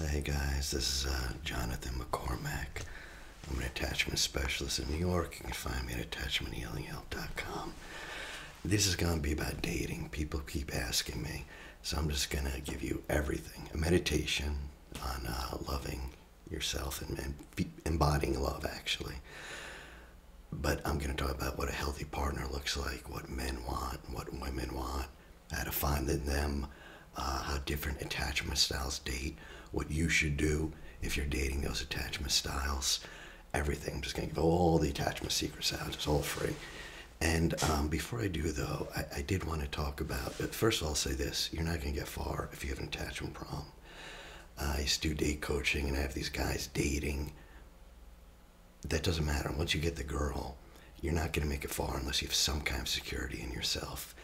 Hey guys, this is Jonathan McCormack. I'm an attachment specialist in New York. You can find me at attachmenthealinghelp.com. This is going to be about dating. People keep asking me, so I'm just going to give you everything. A meditation on loving yourself and embodying love, actually. But I'm going to talk about what a healthy partner looks like, what men want, what women want, how to find them, how different attachment styles date, what you should do if you're dating those attachment styles, everything. I'm just going to give all the attachment secrets out. It's all free. And before I do, though, I did want to talk about, first of all, I'll say this. You're not going to get far if you have an attachment problem. I used to do date coaching, and I have these guys dating. That doesn't matter. Once you get the girl, you're not going to make it far unless you have some kind of security in yourself.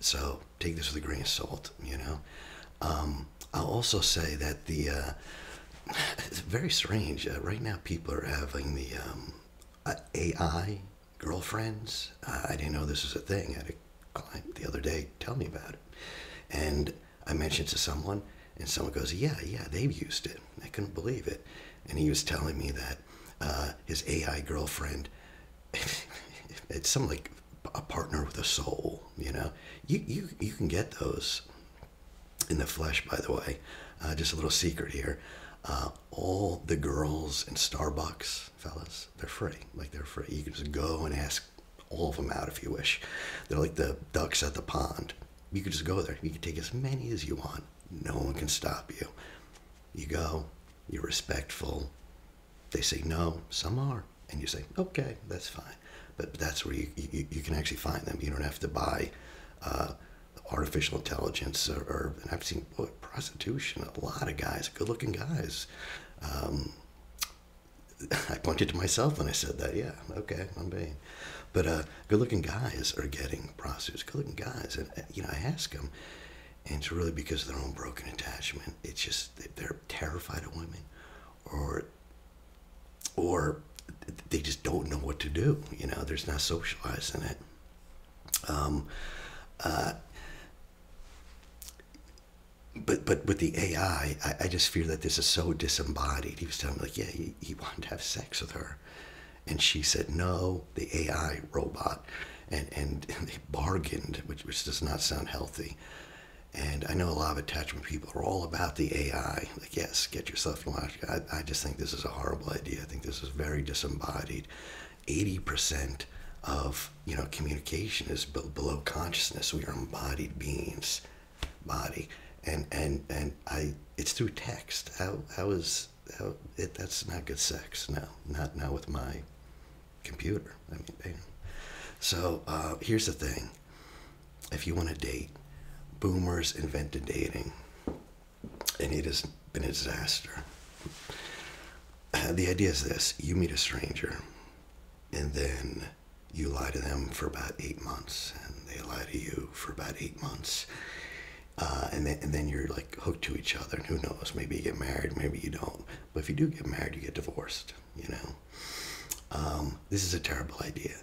So take this with a grain of salt, you know. I'll also say that it's very strange. Right now, people are having the AI girlfriends. I didn't know this was a thing. I had a client the other day tell me about it. And I mentioned to someone, and someone goes, yeah, they've used it. I couldn't believe it. And he was telling me that his AI girlfriend, it's some like a partner with a soul, you know. You can get those in the flesh, by the way. Just a little secret here. All the girls in Starbucks, fellas, they're free. Like, they're free. You can just go and ask all of them out if you wish. They're like the ducks at the pond. You can just go there. You can take as many as you want. No one can stop you. You go, you're respectful. They say no, some are. And you say, okay, that's fine. But that's where you can actually find them. You don't have to buy artificial intelligence or and I've seen prostitution. A lot of guys, good-looking guys. I pointed to myself when I said that. Yeah, okay, I'm being. But good-looking guys are getting prostitutes. Good-looking guys, and you know, I ask them, and it's really because of their own broken attachment. It's just they're terrified of women, or they just don't know what to do. You know, there's not socialized in it. But with the AI, I just fear that this is so disembodied. He was telling me, like, yeah, he wanted to have sex with her. And she said, no, the AI robot. And they bargained, which does not sound healthy. And I know a lot of attachment people are all about the AI. Like, yes, get yourself in line. I just think this is a horrible idea. I think this is very disembodied. 80% of, you know, communication is below consciousness. We are embodied beings. Body. And it's through text. That's not good sex. No, not with my computer. I mean, damn. So here's the thing. If you want to date, boomers invented dating, and it has been a disaster. The idea is this: you meet a stranger, and then you lie to them for about 8 months, and they lie to you for about 8 months. And then you're like hooked to each other, and who knows, maybe you get married, maybe you don't. But if you do get married, you get divorced, you know. This is a terrible idea.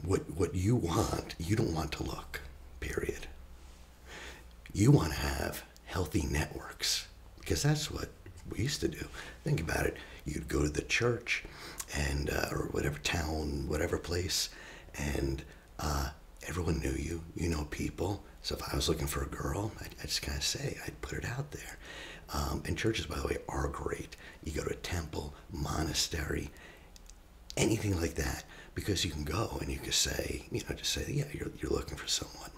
What you want, you don't want to look, period. You want to have healthy networks, because that's what we used to do. Think about it. You'd go to the church and or whatever town, whatever place, and everyone knew you. You know people. So if I was looking for a girl, I'd just kind of say, I'd put it out there. And churches, by the way, are great. You go to a temple, monastery, anything like that, because you can go and you can say, you know, just say, yeah, you're looking for someone.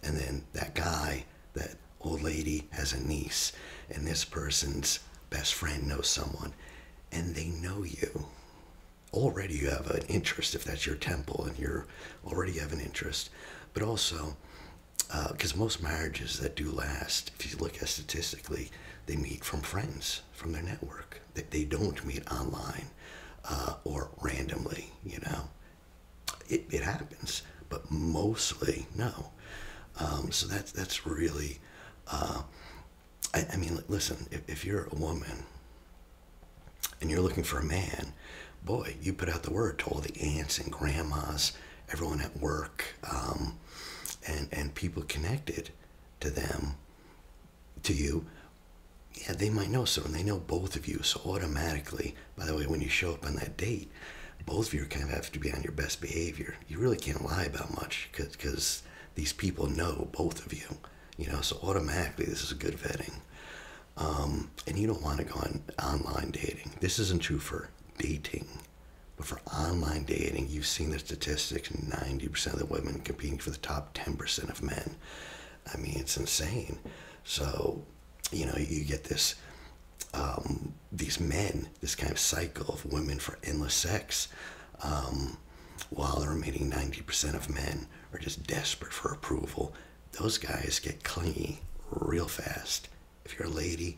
And then that guy, that old lady has a niece, and this person's best friend knows someone, and they know you. Already you have an interest if that's your temple, and you already have an interest. But also, because most marriages that do last, if you look at statistically, they meet from friends, from their network. They don't meet online or randomly, you know. It happens, but mostly no. So that's really, I mean, listen, if you're a woman and you're looking for a man, boy, you put out the word to all the aunts and grandmas, everyone at work, and people connected to them, to you, yeah, they might know someone. They know both of you. So automatically, by the way, when you show up on that date, both of you kind of have to be on your best behavior. You really can't lie about much because these people know both of you. So automatically this is a good vetting. And you don't want to go on online dating. This isn't true for dating, but for online dating, you've seen the statistics, 90% of the women competing for the top 10% of men. I mean, it's insane. So, you get this, these men, this kind of cycle of women for endless sex, while the remaining 90% of men are just desperate for approval. Those guys get clingy real fast. If you're a lady,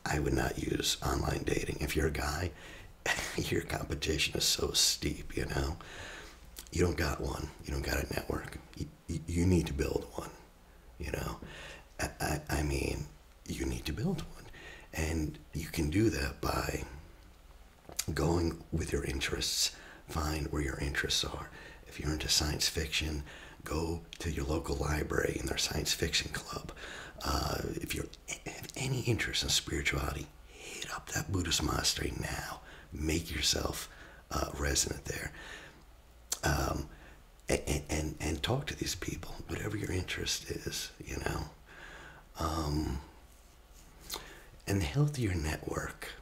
I would not use online dating. If you're a guy, your competition is so steep, You don't got one. You don't got a network. You need to build one, I mean, you need to build one. And you can do that by going with your interests. Find where your interests are. If you're into science fiction, go to your local library in their science fiction club. If you have any interest in spirituality, hit up that Buddhist monastery now. Make yourself resident there. And talk to these people, whatever your interest is, And the healthier network,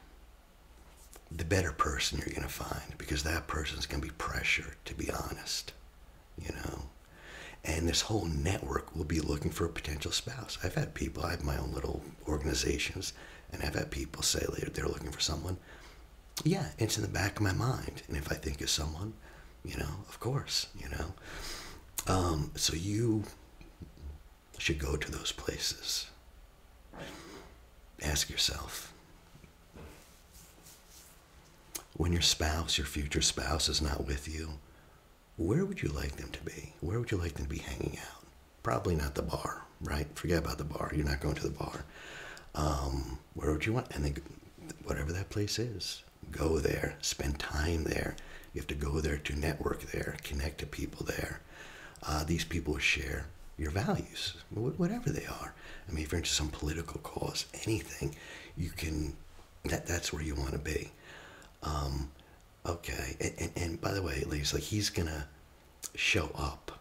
the better person you're going to find, because that person's going to be pressured to be honest, And this whole network will be looking for a potential spouse. I have my own little organizations, and I've had people say later they're looking for someone. Yeah, it's in the back of my mind. And if I think of someone, of course, So you should go to those places. Ask yourself, when your spouse, your future spouse, is not with you, where would you like them to be? Where would you like them to be hanging out? Probably not the bar, right? Forget about the bar. You're not going to the bar. Where would you want? And then, whatever that place is, go there. Spend time there. You have to go there to network there, connect to people there. These people will share your values, whatever they are. I mean, if you're into some political cause, anything, you can, that's where you want to be. Okay, and by the way, ladies, he's gonna show up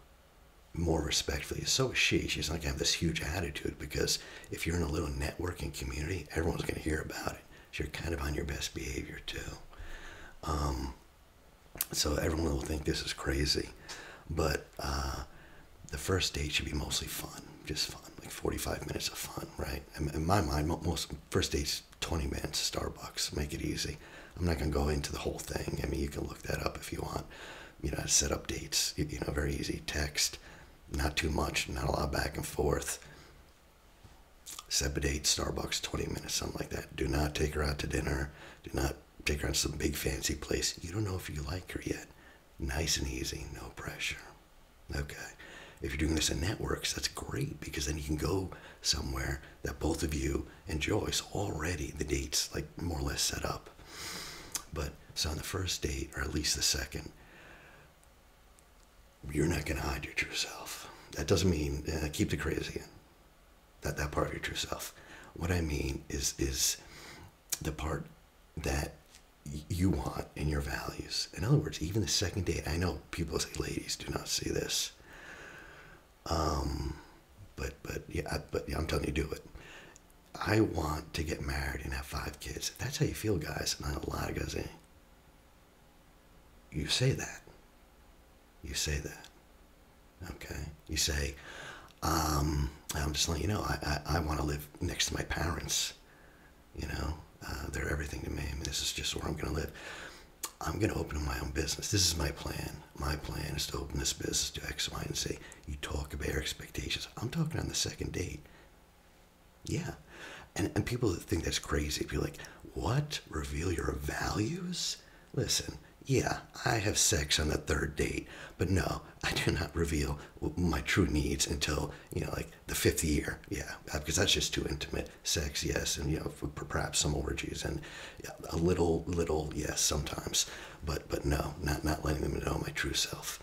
more respectfully. So is she. She's not gonna have this huge attitude, because if you're in a little networking community, everyone's gonna hear about it. So you're kind of on your best behavior too. So everyone will think this is crazy, but the first date should be mostly fun, just fun, like 45 minutes of fun, right? In my mind, most first dates, 20 minutes, Starbucks, make it easy. I'm not going to go into the whole thing. I mean, you can look that up if you want. Set up dates, very easy. Text, not too much, not a lot of back and forth. Set a date, Starbucks, 20 minutes, something like that. Do not take her out to dinner. Do not take her out to some big fancy place. You don't know if you like her yet. Nice and easy, no pressure. Okay. If you're doing this in networks, that's great, because then you can go somewhere that both of you enjoy. So already the date's more or less set up. But so on the first date, or at least the second, you're not going to hide your true self. That doesn't mean keep the crazy in. That part of your true self. What I mean is the part that you want in your values. In other words, even the second date, I know people say, ladies, do not see this. But I'm telling you, do it. I want to get married and have 5 kids. If that's how you feel, guys, and I know a lot of guys say, you say that. You say that. Okay? You say, I'm just letting you know, I want to live next to my parents. They're everything to me. I mean, this is just where I'm going to live. I'm going to open my own business. This is my plan. My plan is to open this business, do X, Y, and Z. You talk about your expectations. I'm talking on the second date. Yeah. And people think that's crazy. People are like, what? Reveal your values? Listen, yeah, I have sex on the 3rd date, but no, I do not reveal my true needs until, the 5th year. Yeah, because that's just too intimate. Sex, yes, and, perhaps some orgies, and a little, yes, sometimes. But no, not letting them know my true self.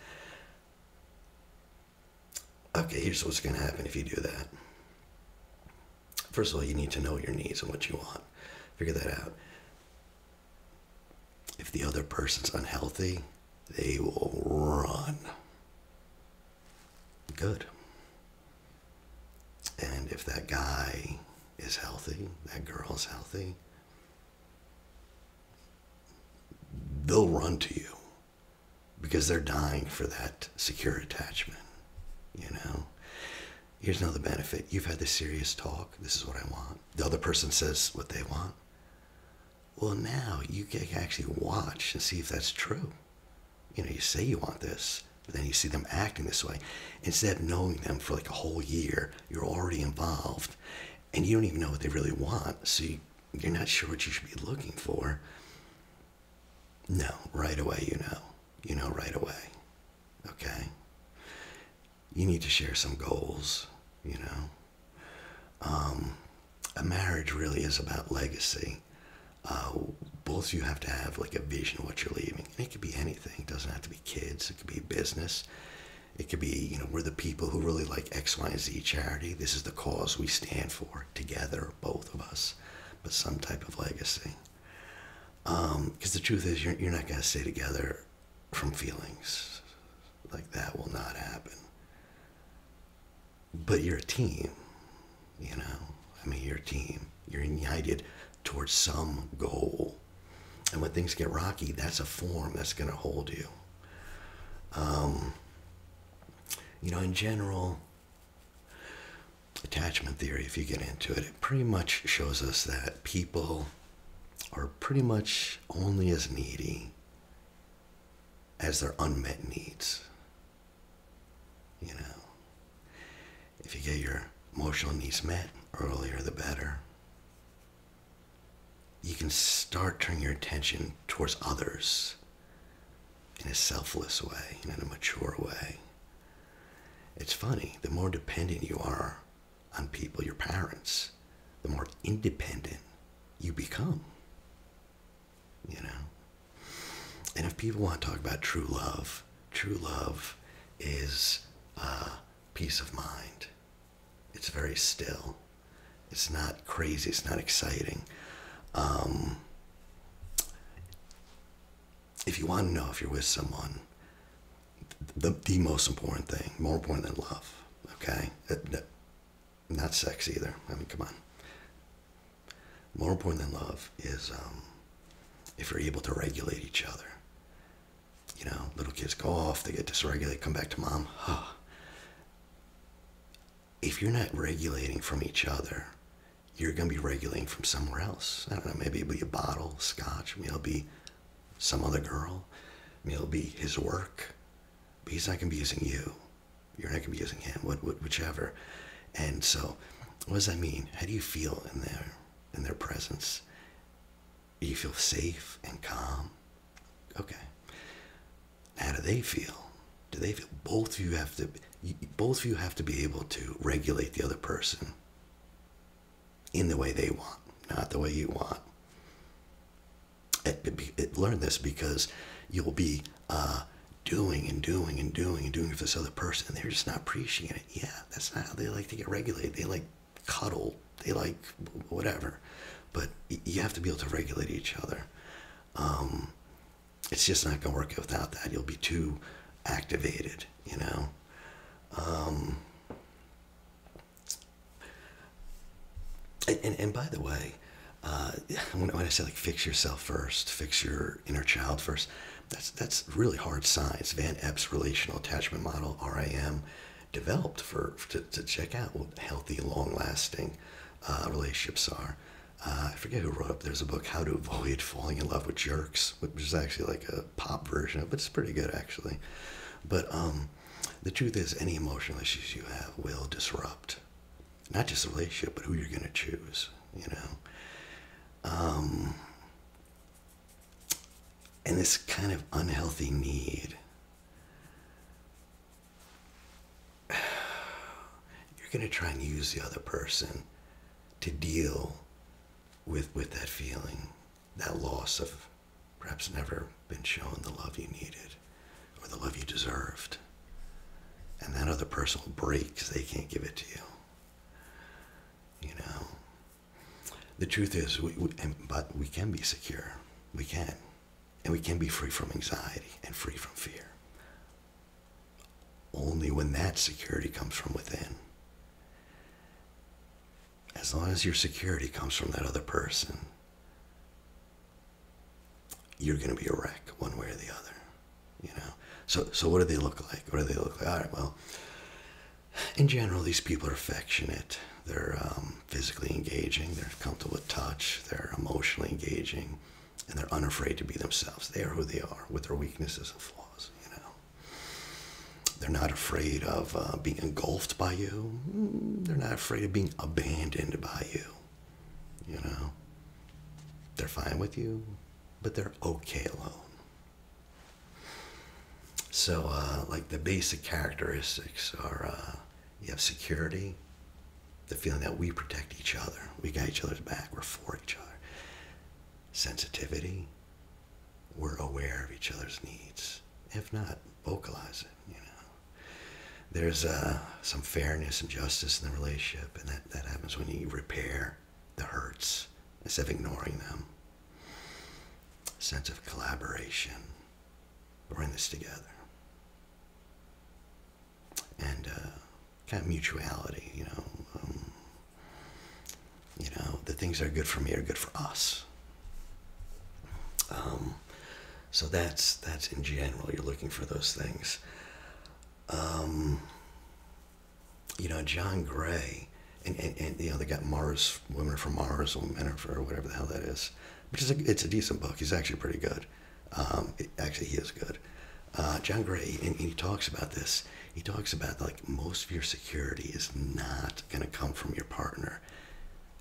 Okay, here's what's going to happen if you do that. First of all, you need to know your needs and what you want. Figure that out. If the other person's unhealthy, they will run. Good. And if that guy is healthy, that girl is healthy, they'll run to you because they're dying for that secure attachment, you know? Here's another benefit. You've had this serious talk. This is what I want. The other person says what they want. Well, now you can actually watch and see if that's true. You know, you say you want this, but then you see them acting this way. Instead of knowing them for like a whole year, you're already involved, and you don't even know what they really want, so you're not sure what you should be looking for. No, right away you know. You know right away, okay? You need to share some goals, you know? A marriage really is about legacy. Both of you have to have like a vision of what you're leaving. And it could be anything. It doesn't have to be kids. It could be business. It could be, you know, we're the people who really like X, Y, and Z charity. This is the cause we stand for together, both of us. But some type of legacy. Because the truth is, you're not going to stay together from feelings. Like, that will not happen. But you're a team, you know? I mean, you're a team. You're united towards some goal. And when things get rocky, that's a form that's going to hold you. You know, in general, attachment theory, if you get into it, it pretty much shows us that people are pretty much only as needy as their unmet needs. You know, if you get your emotional needs met earlier, the better. You can start turning your attention towards others in a selfless way, in a mature way. It's funny, the more dependent you are on people, your parents, the more independent you become, you know? And if people want to talk about true love is peace of mind. It's very still. It's not crazy, it's not exciting. If you want to know if you're with someone, the most important thing, more important than love, okay? Not sex either. I mean, come on. More important than love is if you're able to regulate each other. You know, little kids go off, they get dysregulated, come back to mom. If you're not regulating from each other, you're going to be regulating from somewhere else. I don't know, maybe it'll be a bottle, scotch, maybe it'll be some other girl, maybe it'll be his work, but he's not going to be using you. You're not going to be using him, whichever. And so, what does that mean? How do you feel in their presence? Do you feel safe and calm? Okay. How do they feel? Do they feel? Both of you have to be able to regulate the other person in the way they want, not the way you want. Learn this because you'll be doing for this other person, and they're just not appreciating it. Yeah, that's not how they like to get regulated. They like cuddle. They like whatever. But you have to be able to regulate each other. It's just not going to work without that. You'll be too activated, you know. And by the way, when I say like fix yourself first, fix your inner child first, that's really hard science. Van Epps relational attachment model, RIM, developed to check out what healthy, long-lasting relationships are. I forget who wrote it. There's a book, How to Avoid Falling in Love with Jerks, which is actually like a pop version of it, but it's pretty good actually. But the truth is, any emotional issues you have will disrupt not just the relationship, but who you're going to choose, you know. And this kind of unhealthy need, you're going to try and use the other person to deal with that feeling, that loss of perhaps never been shown the love you needed or the love you deserved. And that other person will break because they can't give it to you. You know, the truth is, but we can be secure. We can. And we can be free from anxiety and free from fear. Only when that security comes from within. As long as your security comes from that other person, you're going to be a wreck one way or the other, you know. So what do they look like? What do they look like? All right, well, in general, these people are affectionate. They're physically engaging. They're comfortable with touch. They're emotionally engaging, and they're unafraid to be themselves. They are who they are, with their weaknesses and flaws, you know. They're not afraid of being engulfed by you. They're not afraid of being abandoned by you, you know. They're fine with you, but they're okay alone. So, like the basic characteristics are, you have security, the feeling that we protect each other. We got each other's back. We're for each other. Sensitivity, we're aware of each other's needs. If not, vocalize it, you know. There's some fairness and justice in the relationship, and that happens when you repair the hurts instead of ignoring them. Sense of collaboration. We're in this together. And kind of mutuality, you know. The things that are good for me are good for us. So that's in general. You're looking for those things. John Gray, and they got Mars, women are from Mars, men are for whatever the hell that is. Which is it's a decent book. He's actually pretty good. He is good. John Gray, and he talks about this. He talks about like most of your security is not going to come from your partner.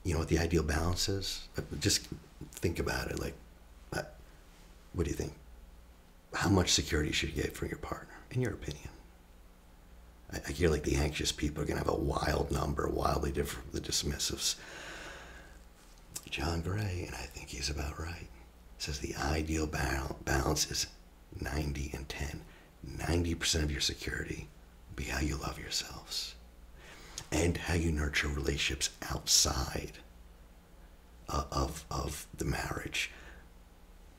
You know what the ideal balance is? Just think about it. Like, what do you think? How much security should you get from your partner, in your opinion? I hear like the anxious people are going to have a wild number, wildly different from the dismissives. John Gray, and I think he's about right, says the ideal balance is 90 and 10. 90% of your security will be how you love yourselves and how you nurture relationships outside of the marriage,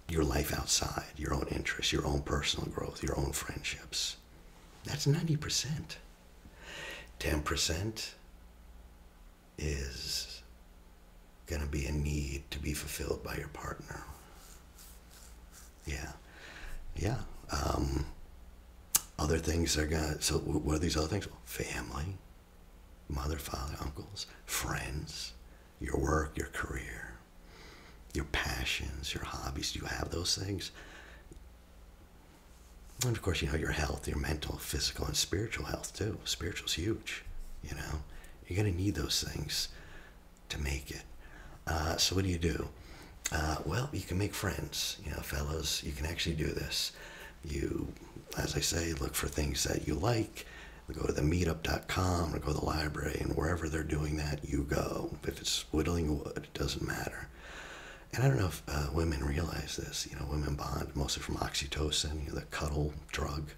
your life outside, your own interests, your own personal growth, your own friendships. That's 90%. 10% is going to be a need to be fulfilled by your partner. Yeah. Other things are going to, so what are these other things? Family, mother, father, uncles, friends, your work, your career, your passions, your hobbies. Do you have those things? And of course, your health, your mental, physical, and spiritual health too. Spiritual's huge, You're going to need those things to make it. So what do? Well, you can make friends. Fellows, you can actually do this. You, as I say, look for things that you like. Go to the meetup.com or go to the library, and wherever they're doing that, you go. If it's whittling wood, it doesn't matter. And I don't know if women realize this. Women bond mostly from oxytocin, the cuddle drug,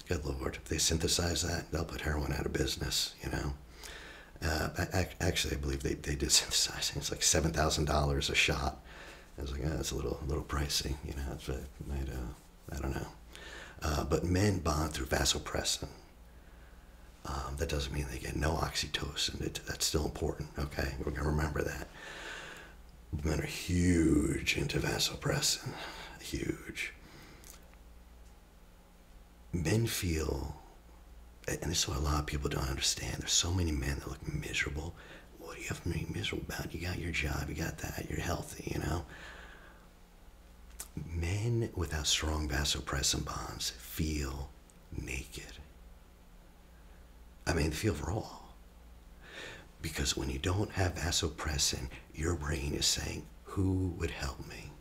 Good Lord, if they synthesize that, they'll put heroin out of business, Actually, I believe they did synthesize it. It's like $7,000 a shot. I was like, that's a little pricey, I don't know. But men bond through vasopressin. That doesn't mean they get no oxytocin. That's still important, okay? We're going to remember that. Men are huge into vasopressin. Huge. Men feel, and this is what a lot of people don't understand, there's so many men that look miserable. What do you have to be miserable about? You got your job, you got that, you're healthy, Men without strong vasopressin bonds feel naked. They feel raw. Because when you don't have vasopressin, your brain is saying, who would help me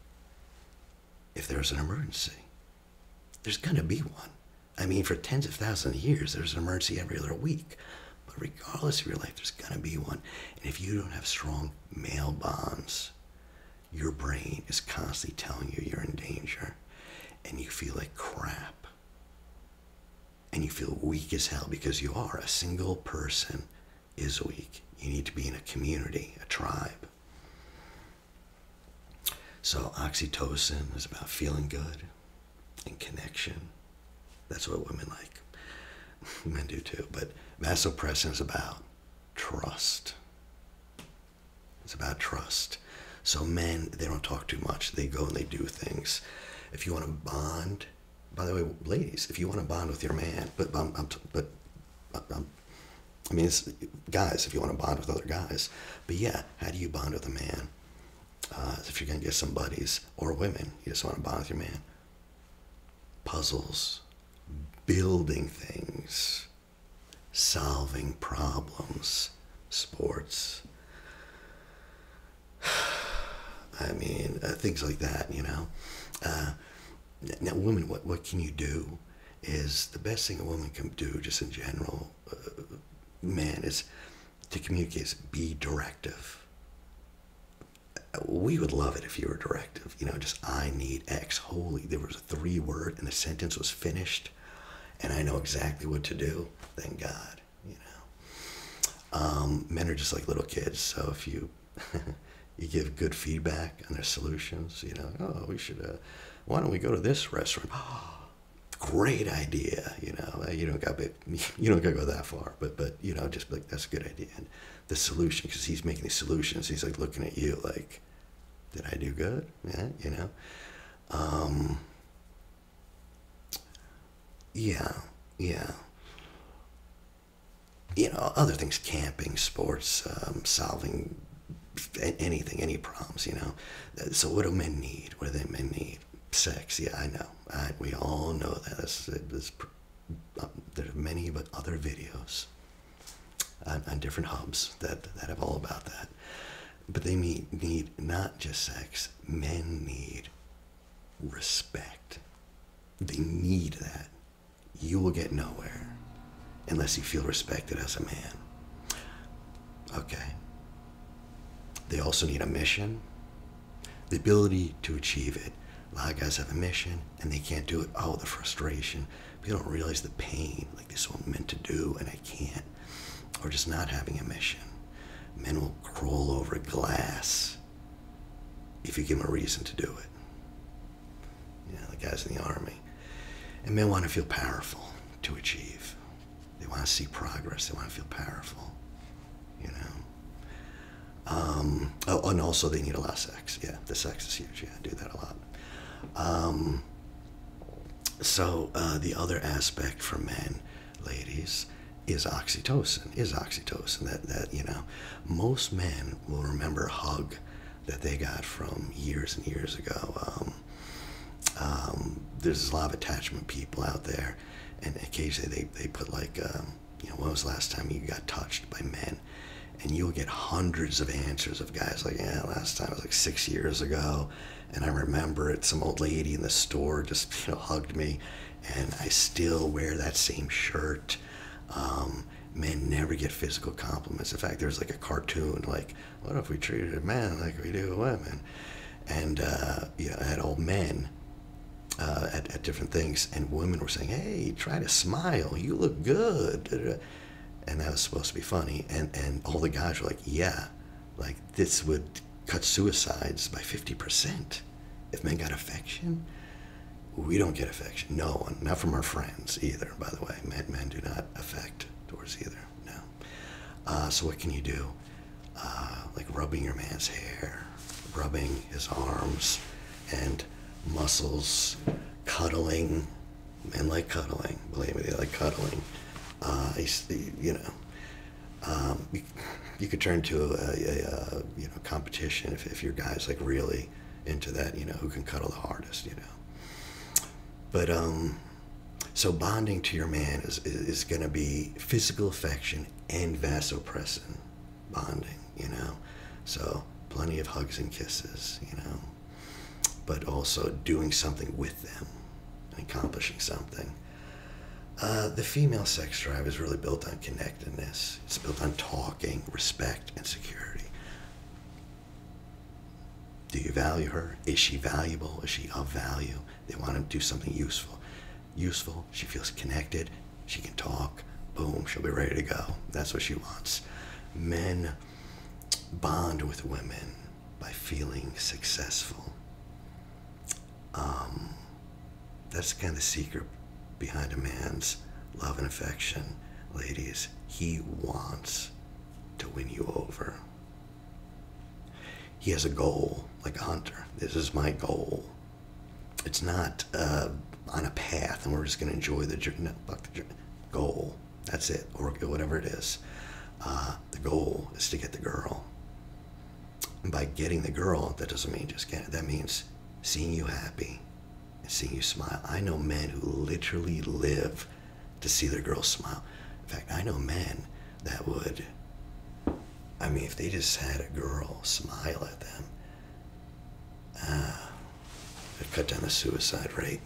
if there's an emergency? There's going to be one. For tens of thousands of years, there's an emergency every other week. But regardless of your life, there's going to be one. And if you don't have strong male bonds, your brain is constantly telling you you're in danger. And you feel like crap. And you feel weak as hell because you are. A single person is weak. You need to be in a community, a tribe. So oxytocin is about feeling good and connection. That's what women like. Men do too. But vasopressin is about trust. It's about trust. So men, they don't talk too much. They go and they do things. If you want to bond, by the way, ladies, if you want to bond with your man, I mean, it's, guys, if you want to bond with other guys, but yeah, how do you bond with a man? If you're going to get some buddies, or women, you just want to bond with your man. Puzzles, building things, solving problems, sports. I mean, things like that, you know. Now, women, what can you do is the best thing a woman can do, just in general, man, is to communicate, is be directive. We would love it if you were directive, you know, just I need X. Holy, there was a 3-word and the sentence was finished and I know exactly what to do. Thank God, you know. Men are just like little kids, so if you you give good feedback on their solutions, you know, oh, we should, why don't we go to this restaurant? Oh, great idea, you know. You don't got to go that far, but you know, just like, that's a good idea. And the solution, because he's making these solutions, he's like looking at you like, did I do good? Yeah, you know. Yeah. You know, other things, camping, sports, solving anything, any problems, you know. So what do men need? What do men need? Sex, yeah, I know. We all know that. There are many but other videos on different hubs that have all about that. But they need not just sex. Men need respect. They need that. You will get nowhere unless you feel respected as a man. Okay. They also need a mission, the ability to achieve it. A lot of guys have a mission and they can't do it. Oh, the frustration. People don't realize the pain, like this is what I'm meant to do and I can't. Or just not having a mission. Men will crawl over glass if you give them a reason to do it. You know, the guys in the army. And men want to feel powerful to achieve. They want to see progress. They want to feel powerful, you know. Oh, and also they need a lot of sex. Yeah, the sex is huge. Yeah, I do that a lot. So the other aspect for men, ladies, is oxytocin. That you know, most men will remember a hug that they got from years and years ago. There's a lot of attachment people out there, and occasionally they put like, you know, when was the last time you got touched by men? And you'll get hundreds of answers of guys like, yeah, last time was like 6 years ago, and I remember it. Some old lady in the store just, you know, hugged me, and I still wear that same shirt. Men never get physical compliments. In fact, there's like a cartoon, like, what if we treated a man like we do women? And you know, I had old men at different things, and women were saying, hey, try to smile, you look good. And that was supposed to be funny, and all the guys were like, yeah, like this would cut suicides by 50%. If men got affection, we don't get affection. No one, not from our friends either, by the way. Men do not affect towards either, no. So what can you do? Like rubbing your man's hair, rubbing his arms and muscles, cuddling. Men like cuddling, believe me, they like cuddling. You know, you could turn to a you know, competition if your guy's like really into that, you know, who can cuddle the hardest, you know. But so bonding to your man is going to be physical affection and vasopressin bonding, you know. So plenty of hugs and kisses, you know, but also doing something with them and accomplishing something. The female sex drive is really built on connectedness. It's built on talking, respect, and security. Do you value her? Is she valuable? Is she of value? They want to do something useful. Useful, she feels connected, she can talk, boom, she'll be ready to go. That's what she wants. Men bond with women by feeling successful. That's kind of the secret behind a man's love and affection, ladies. He wants to win you over. He has a goal, like a hunter. This is my goal. It's not on a path and we're just going to enjoy the journey. No, fuck the journey. Goal. That's it, or whatever it is. The goal is to get the girl. And by getting the girl, that doesn't mean just getting it. That means seeing you happy and seeing you smile. I know men who literally live to see their girls smile. In fact, I know men that would, I mean, if they just had a girl smile at them, it'd cut down the suicide rate.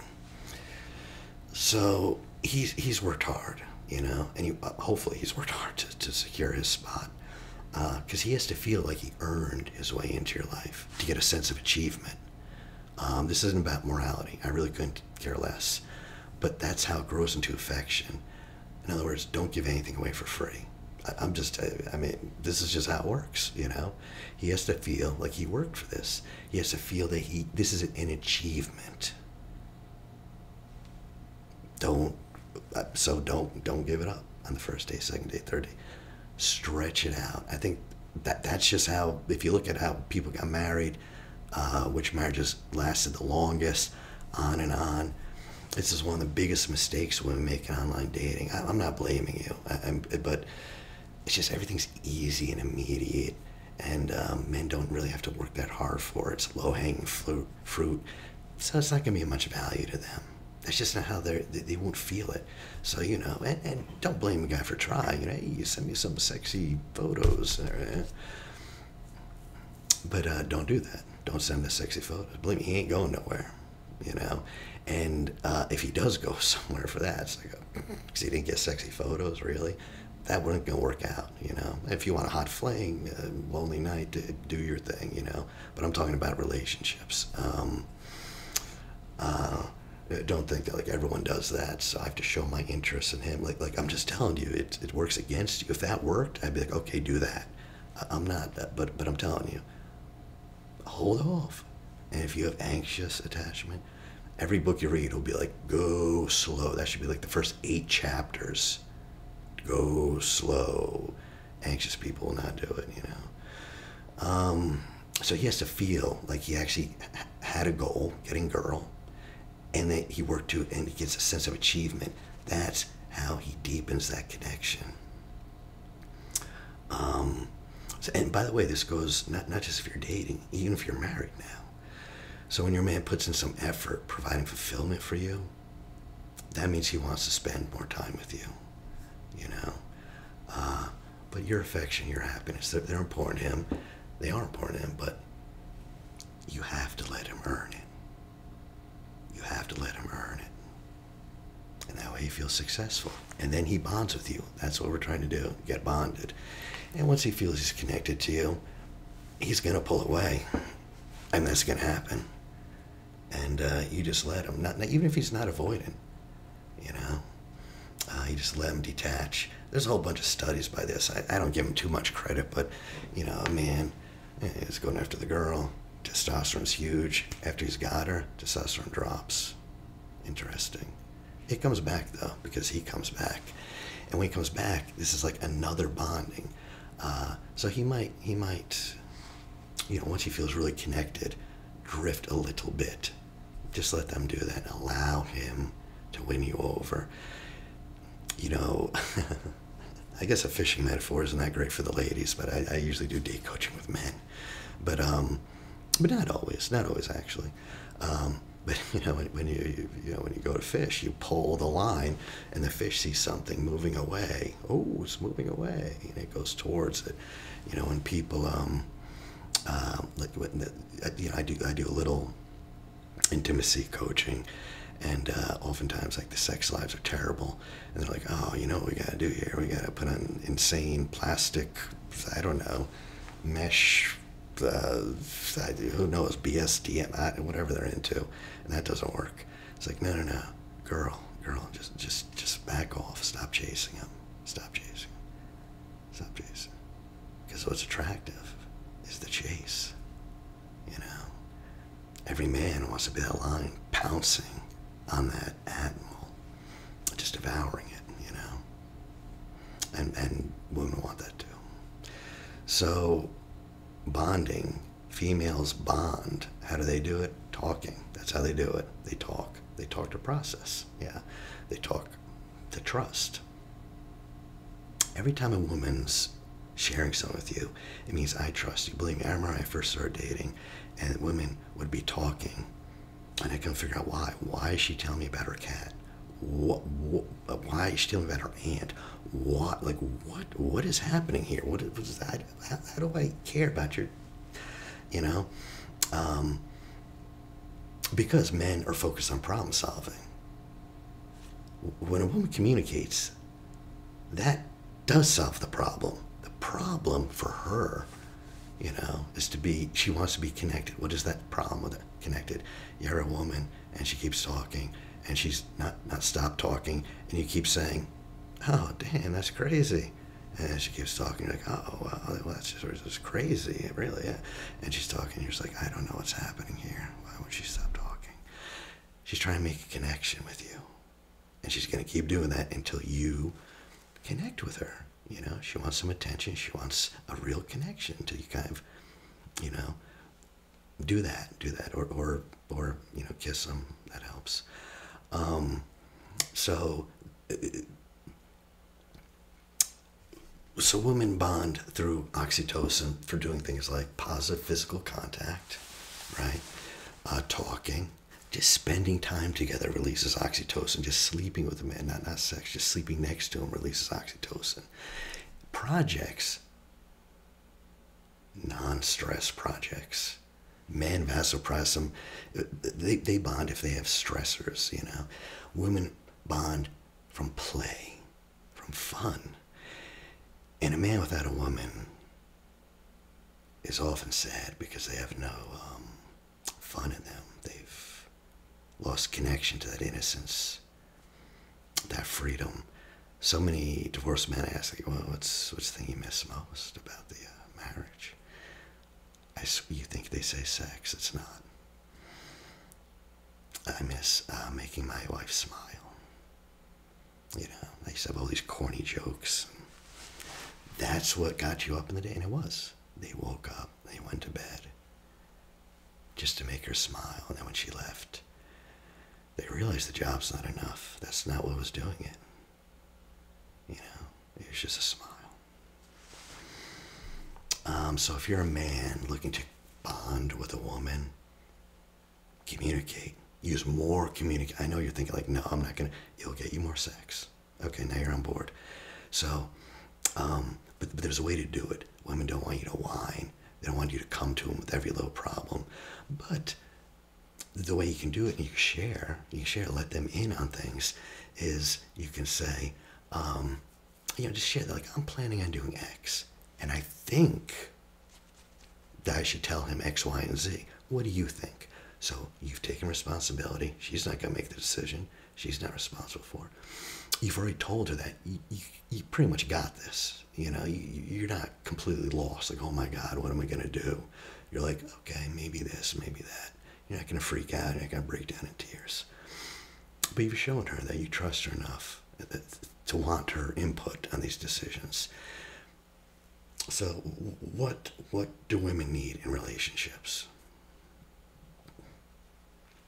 So he's worked hard, you know, and hopefully he's worked hard to secure his spot, because he has to feel like he earned his way into your life to get a sense of achievement. This isn't about morality. I really couldn't care less, but that's how it grows into affection. In other words, don't give anything away for free. I mean, this is just how it works, you know? He has to feel like he worked for this. He has to feel that this is an achievement. Don't give it up on the first day, second day, third day. Stretch it out. I think that's just how, if you look at how people got married, which marriages lasted the longest, on and on. This is one of the biggest mistakes women make in online dating. I'm not blaming you, but it's just everything's easy and immediate, and men don't really have to work that hard for it. It's low-hanging fruit, so it's not going to be of much value to them. That's just not how they won't feel it. So, you know, and don't blame a guy for trying. You know, hey, you send me some sexy photos, but don't do that. Don't send the sexy photos. Believe me, he ain't going nowhere, you know. And if he does go somewhere for that, it's like, because he didn't get sexy photos, really, that wasn't going to work out, you know. If you want a hot fling, lonely night, do your thing, you know. But I'm talking about relationships. Don't think that like everyone does that, so I have to show my interest in him. Like I'm just telling you, it works against you. If that worked, I'd be like, okay, do that. I'm not, but I'm telling you, hold off. And if you have anxious attachment, every book you read will be like, go slow. That should be like the first 8 chapters. Go slow. Anxious people will not do it, you know. So he has to feel like he actually had a goal, getting girl, and that he worked to it, and he gets a sense of achievement. That's how he deepens that connection. And by the way, this goes not just if you're dating, even if you're married now. So when your man puts in some effort providing fulfillment for you, that means he wants to spend more time with you, you know. But your affection, your happiness, they're important to him. They are important to him, but you have to let him earn it. You have to let him earn it. And that way he feels successful. And then he bonds with you. That's what we're trying to do, get bonded. And once he feels he's connected to you, he's going to pull away. And that's going to happen. And you just let him, not even if he's not avoiding, you know. You just let him detach. There's a whole bunch of studies by this. I don't give him too much credit, but, you know, a man is going after the girl. Testosterone's huge. After he's got her, testosterone drops. Interesting. It comes back, though, because he comes back. And when he comes back, this is like another bonding. So he might, you know, once he feels really connected, drift a little bit. Just let them do that. Allow him to win you over. You know, I guess a fishing metaphor isn't that great for the ladies, but I usually do date coaching with men. But not always actually. But you know, when you go to fish, you pull the line, and the fish sees something moving away. Oh, it's moving away, and it goes towards it. You know, when people like you know, I do a little intimacy coaching, and oftentimes like the sex lives are terrible, and they're like, oh, you know what we gotta do here? We gotta put on insane plastic, I don't know, mesh. Who knows, BSDM, whatever they're into, and that doesn't work. It's like, no, girl, just back off. Stop chasing him. Stop chasing. Because what's attractive is the chase. You know, every man wants to be that lion pouncing on that animal, just devouring it, you know. And women want that too. So bonding, females bond. How do they do it? Talking. That's how they do it. They talk. They talk to process. Yeah. They talk to trust. Every time a woman's sharing something with you, it means I trust you. Believe me, I remember when I first started dating, and women would be talking, and I couldn't figure out why. Why is she telling me about her cat? Why is she telling me about her aunt? What is happening here? What is that? How do I care about your, you know? Because men are focused on problem solving. When a woman communicates, that does solve the problem. The problem for her, you know, is she wants to be connected. What is that problem with it? Connected. You're a woman and she keeps talking and she's not stopped talking, and you keep saying, oh, damn, that's crazy. And she keeps talking, you're like, oh, well, that's just crazy, really, yeah. And she's talking, you're just like, I don't know what's happening here. Why would she stop talking? She's trying to make a connection with you. And she's going to keep doing that until you connect with her. You know, she wants some attention. She wants a real connection until you kind of, you know, do that. Or you know, kiss them. That helps. So women bond through oxytocin for doing things like positive physical contact, right? Talking, just spending time together releases oxytocin. Just sleeping with a man, not sex, just sleeping next to him releases oxytocin. Projects, non-stress projects. Men vasopressin, they bond if they have stressors, you know. Women bond from play, from fun. And a man without a woman is often sad because they have no fun in them. They've lost connection to that innocence, that freedom. So many divorced men ask, like, well, what's the thing you miss most about the marriage? You think they say sex. It's not. I miss making my wife smile. You know, I used to have all these corny jokes. That's what got you up in the day, and it was. They woke up, they went to bed, just to make her smile, and then when she left, they realized the job's not enough. That's not what was doing it. You know, it was just a smile. So if you're a man looking to bond with a woman, communicate. Use more communicate. I know you're thinking like, no, I'm not gonna. It'll get you more sex. Okay, now you're on board. So, but there's a way to do it. Women don't want you to whine. They don't want you to come to them with every little problem. But the way you can do it, and you share, let them in on things, is you can say, you know, just share that, like, I'm planning on doing X, and I think that I should tell him X, Y, and Z. What do you think? So you've taken responsibility. She's not going to make the decision. She's not responsible for it. You've already told her that. You pretty much got this. You know, you're not completely lost. Like, oh my God, what am I going to do? You're like, okay, maybe this, maybe that. You're not going to freak out. You're not going to break down in tears. But you've shown her that you trust her enough to want her input on these decisions. So what do women need in relationships?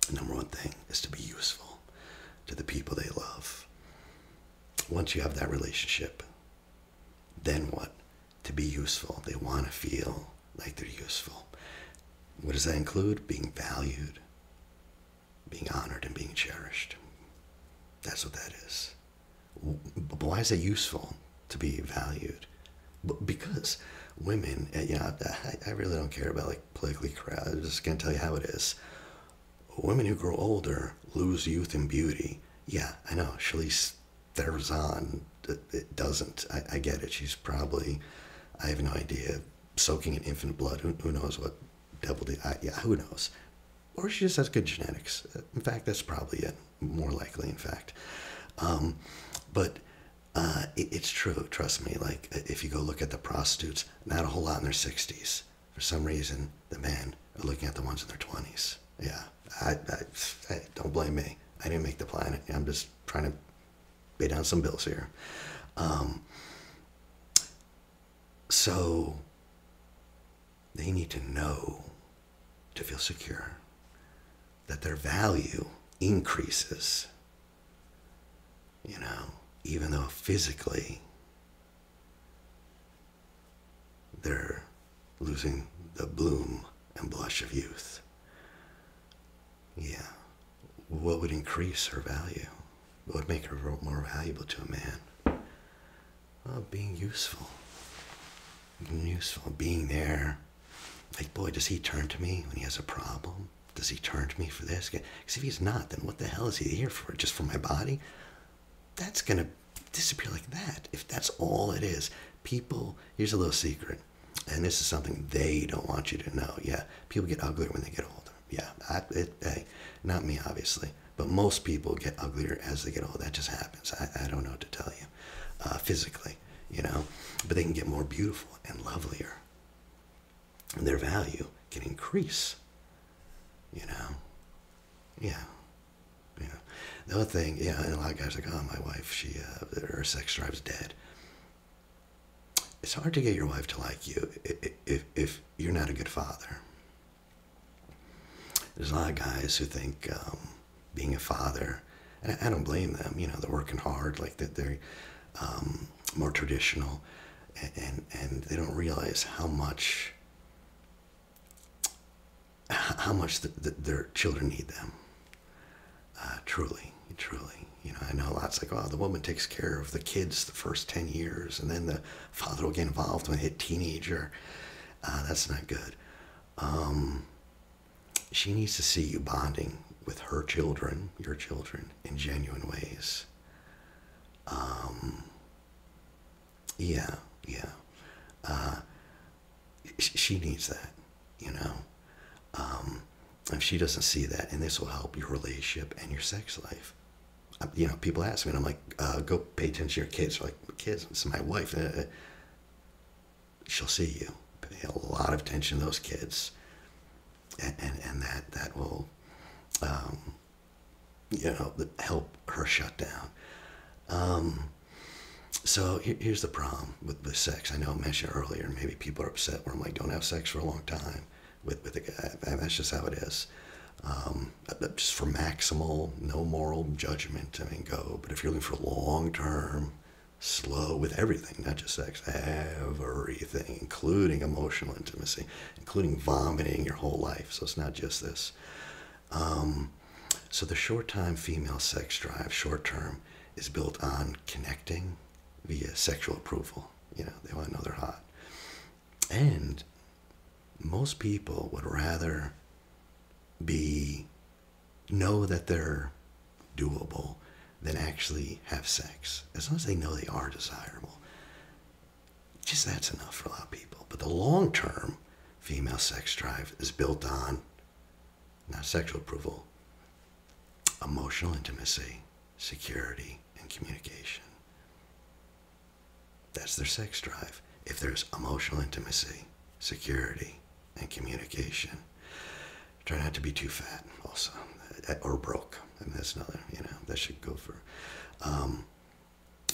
The number one thing is to be useful to the people they love. Once you have that relationship, then what? To be useful. They want to feel like they're useful. What does that include? Being valued, being honored, and being cherished. That's what that is. But why is it useful to be valued? Because women, you know, I really don't care about like politically correct. I'm just going to tell you how it is. Women who grow older lose youth and beauty. Yeah, I know. Charlize Theron, it doesn't. I get it. She's probably, I have no idea, soaking in infant blood. Who knows what devil did? Yeah, who knows? Or she just has good genetics. In fact, that's probably it. More likely, in fact. But it's true. Trust me. Like, if you go look at the prostitutes, not a whole lot in their 60s. For some reason, the men are looking at the ones in their 20s. Yeah, I don't blame me. I didn't make the planet. I'm just trying to pay down some bills here. So they need to know, to feel secure, that their value increases, even though physically they're losing the bloom and blush of youth. Yeah. What would increase her value? What would make her more valuable to a man? Well, being useful. Being useful. Being there. Like, boy, does he turn to me when he has a problem? Does he turn to me for this? Because if he's not, then what the hell is he here for? Just for my body? That's going to disappear like that. If that's all it is. People, here's a little secret. And this is something they don't want you to know. Yeah, people get uglier when they get older. Yeah, hey, not me, obviously. But most people get uglier as they get older. That just happens. I don't know what to tell you. Physically, But they can get more beautiful and lovelier. And their value can increase. Yeah. The other thing, and a lot of guys are like, oh, my wife, her sex drive's dead. It's hard to get your wife to like you if you're not a good father. There's a lot of guys who think being a father, and I don't blame them, they're working hard, like that they're more traditional, and they don't realize how much their children need them. Truly. I know lots like, oh, the woman takes care of the kids the first 10 years, and then the father will get involved when they hit teenager. That's not good. She needs to see you bonding with her children, your children, in genuine ways. Yeah. She needs that, If she doesn't see that, and this will help your relationship and your sex life. People ask me, and I'm like, go pay attention to your kids. They're like, kids, it's my wife. She'll see you. Pay a lot of attention to those kids. And that will, help her shut down. So here's the problem with sex. I know I mentioned earlier, and maybe people are upset where I'm like, don't have sex for a long time with a guy. That's just how it is. Just for maximal, no moral judgment, go. But if you're looking for long-term, slow, with everything, not just sex, everything, including emotional intimacy, including vomiting your whole life. So it's not just this. So the short-time female sex drive, short-term, is built on connecting via sexual approval. They want to know they're hot. And most people would rather know that they're doable than actually have sex. As long as they know they are desirable. Just that's enough for a lot of people. But the long-term female sex drive is built on, not sexual approval, emotional intimacy, security, and communication. That's their sex drive. If there's emotional intimacy, security, and communication, try not to be too fat also, or broke. That's another, that should go for,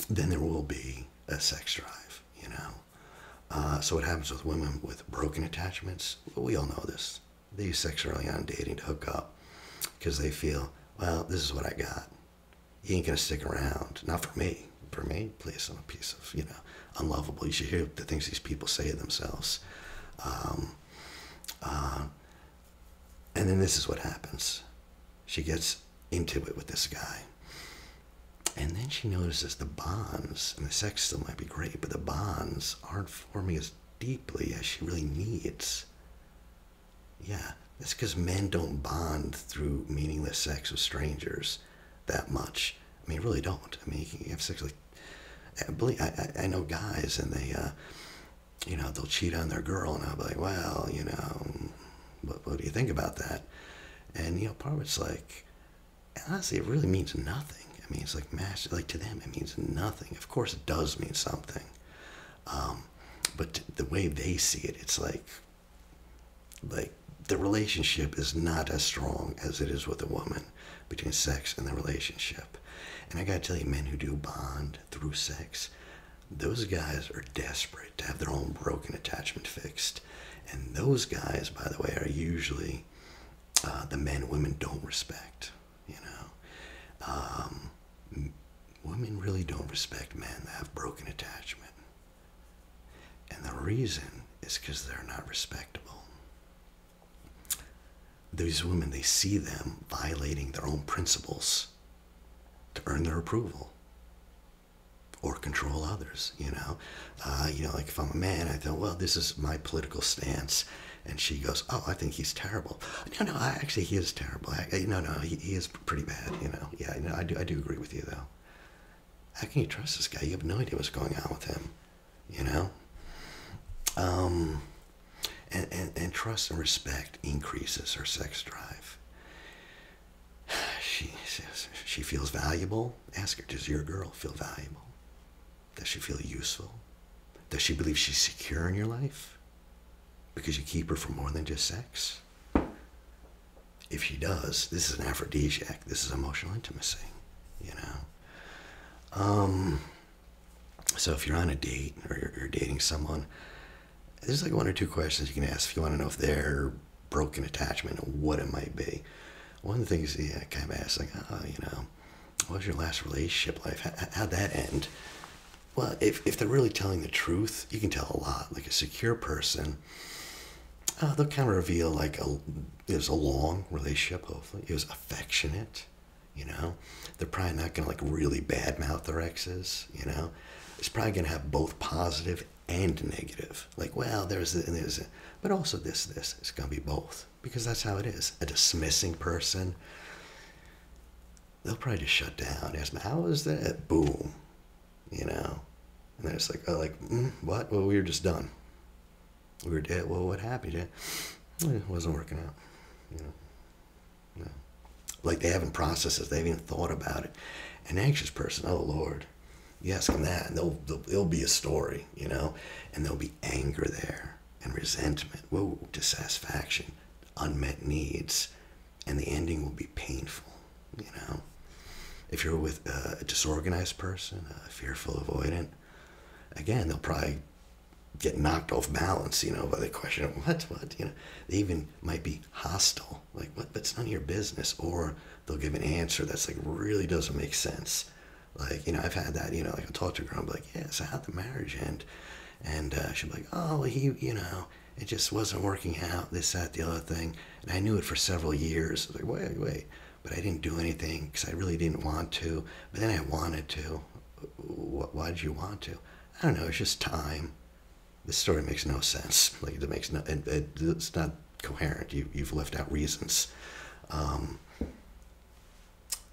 then there will be a sex drive, So what happens with women with broken attachments? Well, we all know this. They use sex early on dating to hook up because they feel, well, this is what I got. You ain't gonna stick around. Not for me. For me, please, I'm a piece of, unlovable. You should hear the things these people say to themselves. And then this is what happens. She gets into it with this guy. And then she notices the bonds, and the sex still might be great, but the bonds aren't forming as deeply as she really needs. Yeah, that's because men don't bond through meaningless sex with strangers that much. Really don't. You can have sex I know guys, and they, they'll cheat on their girl, and I'll be like, well, what do you think about that? And, part of it's like, honestly, it really means nothing. It's like to them, it means nothing. Of course, it does mean something. But the way they see it, it's like the relationship is not as strong as it is with a woman between sex and the relationship. And I gotta tell you, men who do bond through sex, those guys are desperate to have their own broken attachment fixed. And those guys, by the way, are usually the men women don't respect, you know. Women really don't respect men that have broken attachment. And the reason is because they're not respectable. These women, they see them violating their own principles to earn their approval or control others, you know. Like if I'm a man, I thought, well, this is my political stance. And she goes, oh, I think he's terrible. No, actually, he is terrible. He is pretty bad, you know. Yeah, no, I do agree with you, though. How can you trust this guy? You have no idea what's going on with him, you know? And trust and respect increases her sex drive. She feels valuable. Ask her, does your girl feel valuable? Does she feel useful? Does she believe she's secure in your life? Because you keep her for more than just sex? If she does, this is an aphrodisiac. This is emotional intimacy, you know? So if you're on a date or you're dating someone, there's like one or two questions you can ask if you want to know if they're broken attachment and what it might be. One of the things, I kind of ask, like, what was your last relationship life? How'd that end? Well, if they're really telling the truth, you can tell a lot. Like a secure person, they'll kind of reveal like it was a long relationship, hopefully. It was affectionate, you know. They're probably not going to like really badmouth their exes, you know. It's probably going to have both positive and negative. Like, well, there's a, but also this. It's going to be both because that's how it is. A dismissing person, they'll probably just shut down. Ask me, how was that? Boom, you know. And then it's like, what? Well, we were just done. We were dead. Well, what happened? It wasn't working out, you know. No. Like they haven't processed it. They haven't even thought about it. An anxious person, oh Lord, you ask them that, and it'll be a story, you know, and there'll be anger there and resentment, dissatisfaction, unmet needs, and the ending will be painful, you know. If you're with a disorganized person, fearful, avoidant, again, they'll probably get knocked off balance, you know, by the question of what, you know. They even might be hostile, like, what, but it's none of your business, or they'll give an answer that's like really doesn't make sense. Like, you know, I've had that, you know, like I'll talk to a girl and be like, yeah, so how'd the marriage end? And she'll be like, oh, he, you know, it just wasn't working out, this, that, the other thing. And I knew it for several years. I was like, wait, but I didn't do anything because I really didn't want to. But then I wanted to. Why did you want to? I don't know, it's just time. This story makes no sense. Like, it makes no, it's not coherent. You've left out reasons.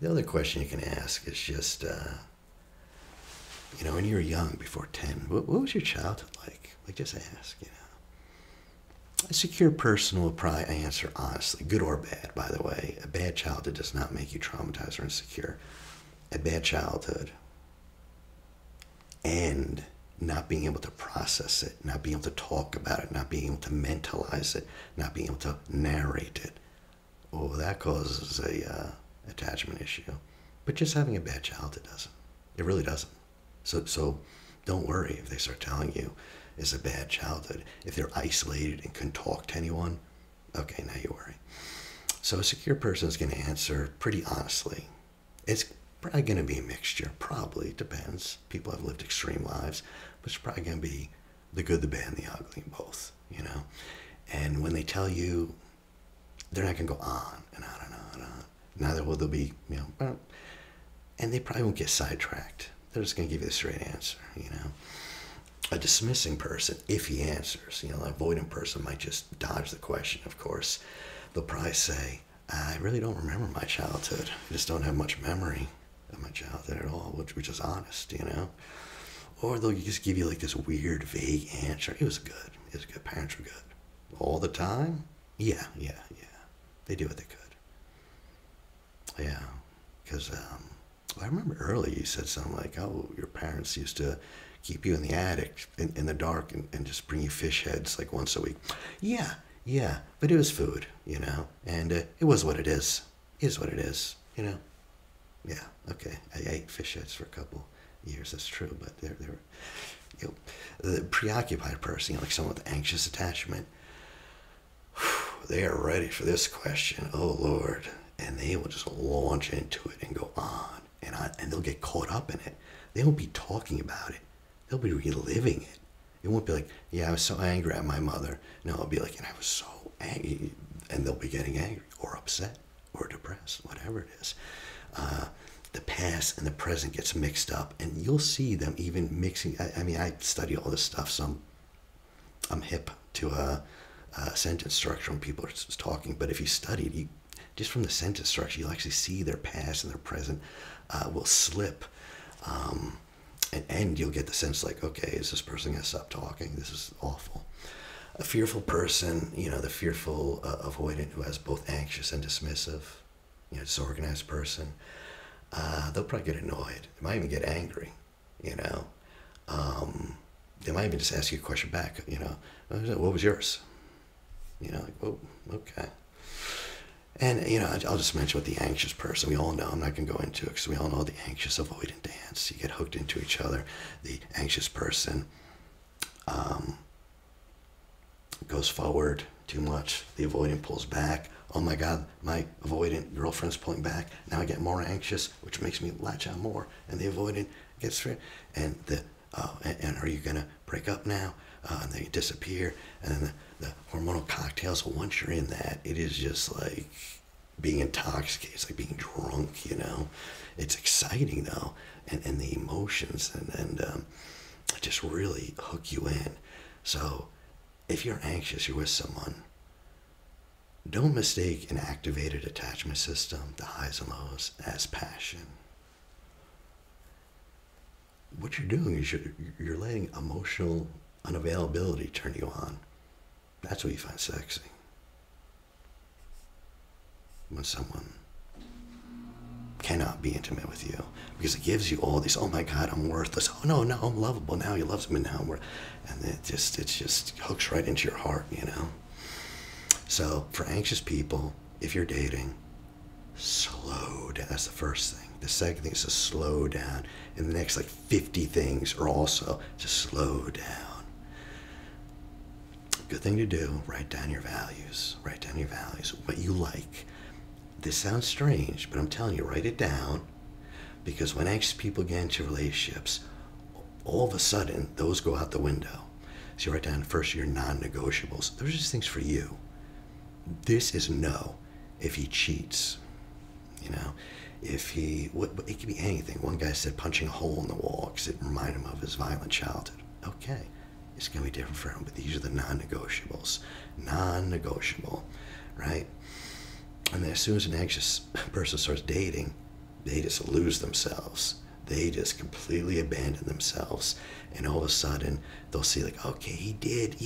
The other question you can ask is just, you know, when you were young, before 10, what was your childhood like? Like, just ask, you know. A secure person will probably answer honestly, good or bad, by the way. A bad childhood does not make you traumatized or insecure. A bad childhood and not being able to process it, not being able to talk about it, not being able to mentalize it, not being able to narrate it, that causes a attachment issue. But just having a bad childhood doesn't. It really doesn't. So don't worry if they start telling you it's a bad childhood. If they're isolated and couldn't talk to anyone, okay, now you worry. So a secure person is going to answer pretty honestly. It's probably going to be a mixture. Probably. It depends. People have lived extreme lives. But it's probably going to be the good, the bad, and the ugly, both, you know. And when they tell you, they're not going to go on and on and on and on. Neither will they be, you know, and they probably won't get sidetracked. They're just going to give you the straight answer, you know. A dismissing person, if he answers, you know, an avoidant person might just dodge the question, of course. They'll probably say, I really don't remember my childhood. I just don't have much memory of my childhood at all, which is honest, you know. Or they'll just give you like this weird, vague answer. It was good. It was good. Parents were good. All the time? Yeah. They do what they could. Yeah, because I remember earlier you said something like, oh, your parents used to keep you in the attic in the dark and just bring you fish heads like once a week. Yeah, Yeah, but it was food, and it was what it is. It is what it is, Yeah, okay. I ate fish heads for a couple years. That's true, but they're the preoccupied person, like someone with anxious attachment, they are ready for this question. Oh Lord, and they will just launch into it and go on and on, and they'll get caught up in it. They won't be talking about it. They'll be reliving it. It won't be like, yeah, I was so angry at my mother. No, it'll be like, and I was so angry, and they'll be getting angry or upset or depressed, whatever it is. The past and the present gets mixed up, and you'll see them even mixing. I mean, I study all this stuff, so I'm hip to a sentence structure when people are talking. But if you studied, just from the sentence structure, you'll actually see their past and their present will slip, and you'll get the sense like, okay, is this person gonna stop talking? This is awful. A fearful person, the fearful avoidant who has both anxious and dismissive, disorganized person. They'll probably get annoyed. They might even get angry, They might even just ask you a question back, what was yours? Like, oh, okay. And, I'll just mention with the anxious person, we all know, I'm not going to go into it because we all know the anxious avoidant dance. You get hooked into each other. The anxious person goes forward too much. The avoidant pulls back. Oh my God, my avoidant girlfriend's pulling back. Now I get more anxious, which makes me latch on more. And the avoidant gets free. And and are you gonna break up now? And they disappear. And then the hormonal cocktails. Once you're in that, it is just like being intoxicated. It's like being drunk. It's exciting though, and the emotions and just really hook you in. So if you're anxious, you're with someone. Don't mistake an activated attachment system, the highs and lows, as passion. What you're doing is you're letting emotional unavailability turn you on. That's what you find sexy. When someone cannot be intimate with you, because it gives you all these, oh my God, I'm worthless. Oh no, I'm lovable. Now he loves me now. And it just hooks right into your heart, So for anxious people, if you're dating, slow down. That's the first thing. The second thing is to slow down. And the next 50 things are also to slow down. Good thing to do, write down your values. Write down your values, what you like. This sounds strange, but I'm telling you, write it down. Because when anxious people get into relationships, all of a sudden, those go out the window. So you write down first your non-negotiables. Those are just things for you. This is no. If he cheats, if he, it could be anything. One guy said punching a hole in the wall because it reminded him of his violent childhood. Okay, it's going to be different for him, but these are the non-negotiables. Non-negotiable, right? And then as soon as an anxious person starts dating, they just lose themselves. They just completely abandon themselves. And all of a sudden, they'll see okay, he did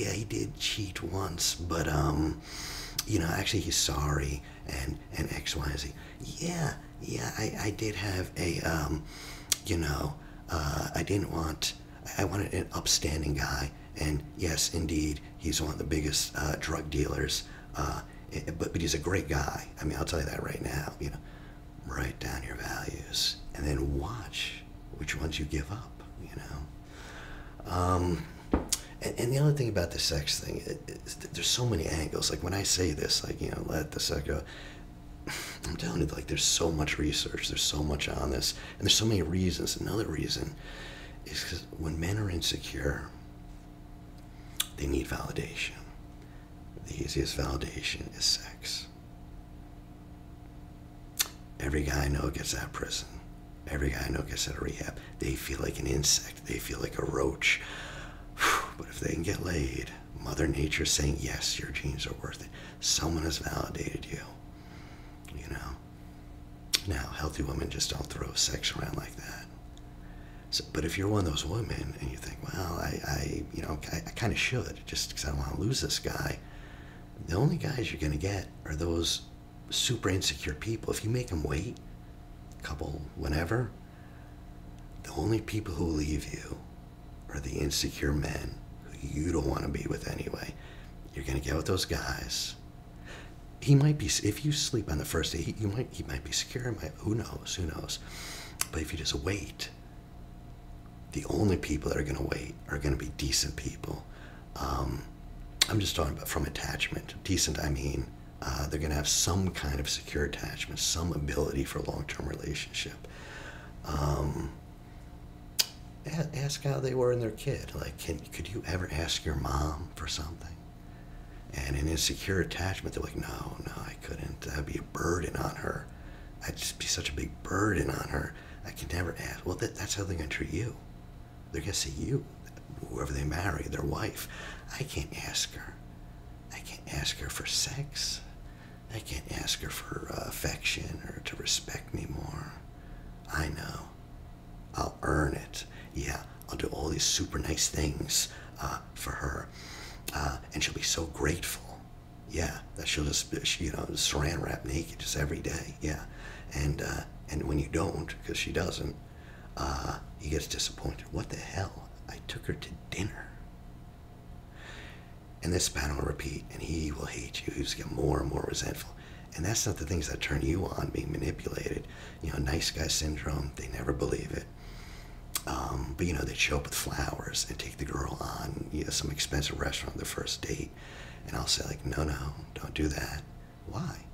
cheat once, but, actually he's sorry, and X, Y, and Z. Yeah, I did have a, I wanted an upstanding guy, and yes, indeed, he's one of the biggest drug dealers, but he's a great guy. I mean, I'll tell you that right now, Write down your values, and then watch which ones you give up, And the other thing about the sex thing, there's so many angles. Like when I say this, let the sex go. I'm telling you, there's so much research, there's so much on this, and there's so many reasons. Another reason is because when men are insecure, they need validation. The easiest validation is sex. Every guy I know gets out of prison. Every guy I know gets out of rehab. They feel like an insect. They feel like a roach. But if they can get laid, Mother Nature's saying, yes, your genes are worth it. Someone has validated you. Now, healthy women just don't throw sex around like that. So, but if you're one of those women and you think, well, I kind of should, just because I don't want to lose this guy, the only guys you're going to get are those super insecure people. If you make them wait, couple, whenever, the only people who leave you are the insecure men who you don't want to be with anyway. You're going to get with those guys. He might be, if you sleep on the first day, he might be secure. Who knows? But if you just wait, the only people that are going to wait are going to be decent people. I'm just talking about from attachment. Decent, I mean, they're going to have some kind of secure attachment, some ability for a long-term relationship. Ask how they were in their kid. Like, could you ever ask your mom for something? And in insecure attachment, they're like, no, I couldn't. That would be a burden on her. I'd just be such a big burden on her. I could never ask. Well, that's how they're going to treat you. They're going to say you, whoever they marry, their wife. I can't ask her. I can't ask her for sex. I can't ask her for affection or to respect me more. I know. I'll earn it. Yeah, I'll do all these super nice things for her. And she'll be so grateful. Yeah, that she'll just, saran wrap naked just every day. Yeah. And when you don't, because she doesn't, he gets disappointed. What the hell? I took her to dinner. And this pattern will repeat, and he will hate you. He'll just get more and more resentful. And that's not the things that turn you on, being manipulated. Nice guy syndrome, they never believe it. But they'd show up with flowers and take the girl on some expensive restaurant on their first date. And I'll say, like, no, don't do that. Why?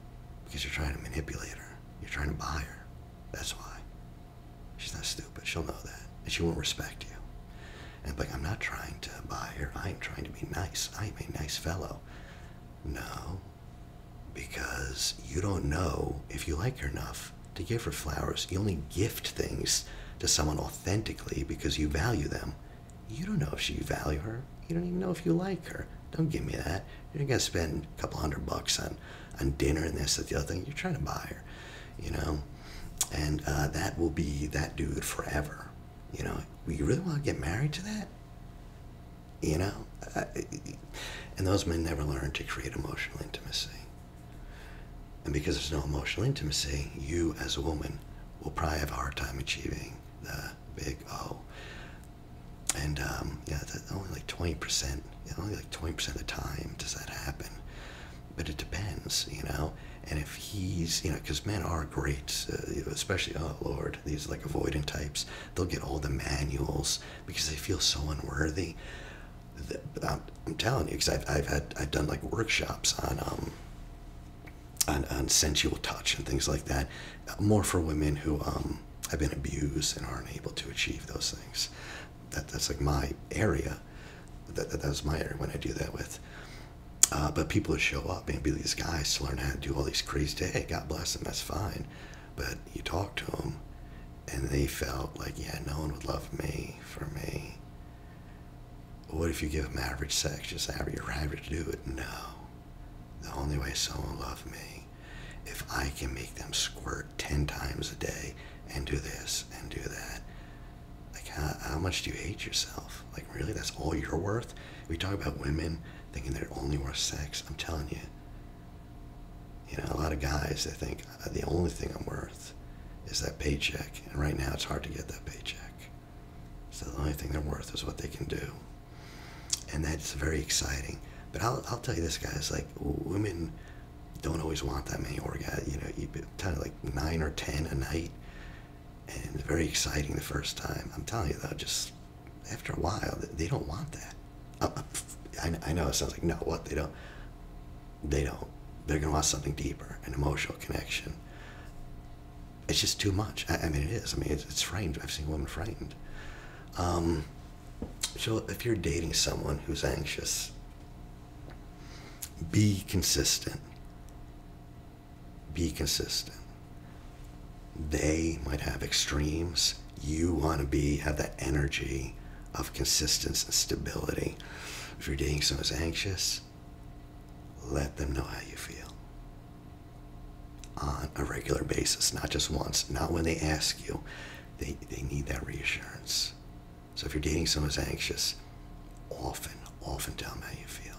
Because you're trying to manipulate her. You're trying to buy her. That's why. She's not stupid. She'll know that. And she won't respect you. And I'm I'm not trying to buy her. I am trying to be nice. I am a nice fellow. No. Because you don't know if you like her enough to give her flowers. You only gift things to someone authentically because you value them. You don't know if you value her. You don't even know if you like her. Don't give me that. You're going to spend a couple $100 on dinner and this, that, the other thing. You're trying to buy her, And that will be that dude forever. You really want to get married to that? And those men never learn to create emotional intimacy. And because there's no emotional intimacy, you as a woman will probably have a hard time achieving the big O. And only like 20%, only like 20% of the time does that happen. But it depends, And if he's, because men are great, especially, oh Lord, these like avoidant types, they'll get all the manuals because they feel so unworthy. I'm telling you, because I've done like workshops on sensual touch and things like that, more for women who have been abused and aren't able to achieve those things. That's like my area. That's my area when I do that with. But people who show up, maybe these guys to learn how to do all these crazy things. Hey, God bless them, that's fine. But you talk to them, and they felt like, yeah, no one would love me for me. What if you give them average sex, just you're average to do it? No. The only way someone will love me, if I can make them squirt 10 times a day and do this and do that. Like, how much do you hate yourself? Like, really, that's all you're worth? We talk about women thinking they're only worth sex. I'm telling you, a lot of guys, they think the only thing I'm worth is that paycheck. And right now, it's hard to get that paycheck. So the only thing they're worth is what they can do. And that's very exciting. But I'll tell you this, guys, like, women don't always want that many orgasms. You kind of like 9 or 10 a night. And it's very exciting the first time. I'm telling you, though, just after a while, they don't want that. I know it sounds like, no, what? They don't. They're going to want something deeper, an emotional connection. It's just too much. I mean, it is. I mean, it's framed. I've seen women framed. So if you're dating someone who's anxious, be consistent. Be consistent. They might have extremes. You want to have that energy of consistency and stability. If you're dating someone who's anxious, let them know how you feel on a regular basis, not just once, not when they ask you. They need that reassurance. So if you're dating someone who's anxious, often tell them how you feel.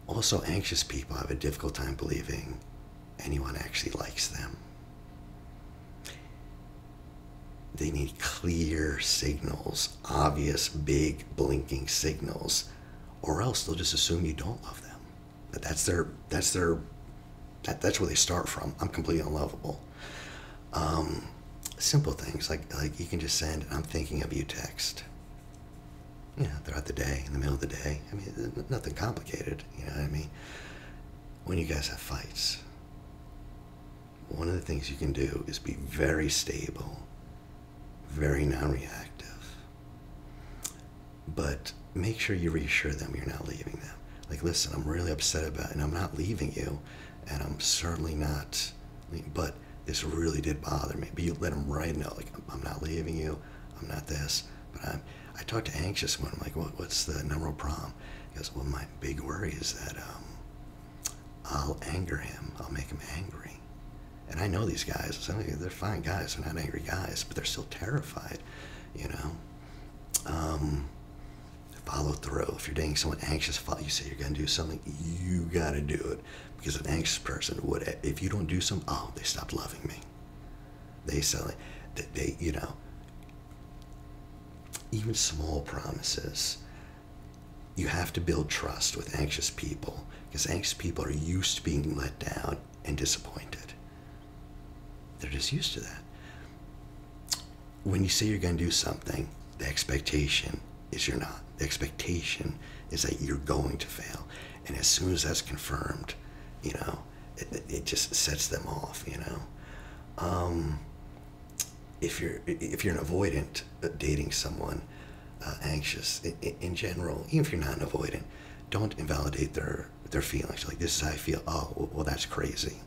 Also, anxious people have a difficult time believing anyone actually likes them. They need clear signals, obvious, big, blinking signals or else they'll just assume you don't love them. That's where they start from. I'm completely unlovable. Simple things like you can just send "I'm thinking of you" text. Throughout the day, in the middle of the day. I mean, nothing complicated. You know what I mean? When you guys have fights, one of the things you can do is be very stable, very non-reactive, but make sure you reassure them you're not leaving them. Like, listen, I'm really upset about it, and I'm not leaving you, and I'm certainly not, but this really did bother me. But you let them right know, like, I'm not leaving you, I'm not this, but I talked to Anxious one. I'm like, what's the number one problem? He goes, well, my big worry is that I'll anger him, I'll make him angry. And I know these guys, they're fine guys, they're not angry guys, but they're still terrified, you know. Follow through. If you're dating someone anxious, you say you're going to do something, you got to do it. Because an anxious person would, if you don't do something, oh, they stopped loving me. They you know, even small promises, you have to build trust with anxious people, because anxious people are used to being let down and disappointed. They're just used to that. When you say you're going to do something, the expectation is you're not. The expectation is that you're going to fail. And as soon as that's confirmed, you know, it just sets them off, you know. If you're an avoidant dating someone anxious, in general, even if you're not an avoidant, don't invalidate their feelings. Like, this is how I feel. Oh, well, that's crazy.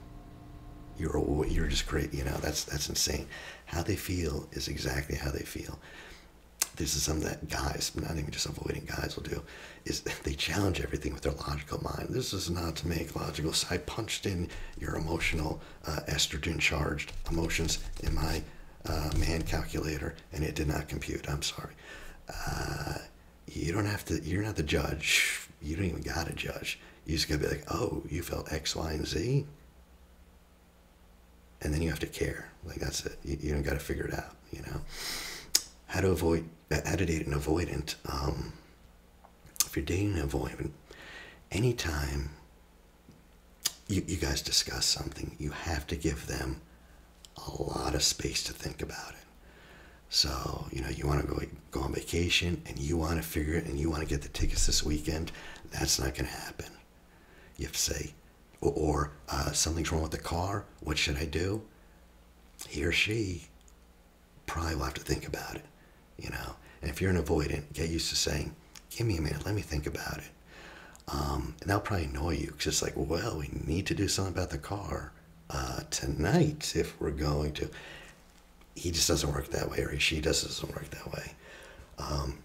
You're just crazy. You know, that's insane. How they feel is exactly how they feel. This is something that guys, not even just avoiding guys, will do, is they challenge everything with their logical mind. This is not to make logical. So I punched in your emotional, estrogen-charged emotions in my man calculator, and it did not compute. I'm sorry. You don't have to. You're not the judge. You don't even got to judge. You just got to be like, oh, you felt X, Y, and Z, and then you have to care. Like, that's it. You don't got to figure it out. You know. How to date an avoidant. If you're dating an avoidant, anytime you guys discuss something, you have to give them a lot of space to think about it. So, you know, you want to go on vacation and you want to figure it and you want to get the tickets this weekend. That's not going to happen. You have to say, or something's wrong with the car. What should I do? He or she probably will have to think about it. You know, and if you're an avoidant, get used to saying, give me a minute, let me think about it. And that'll probably annoy you, because it's like, well, we need to do something about the car tonight if we're going to. He just doesn't work that way, or she doesn't work that way.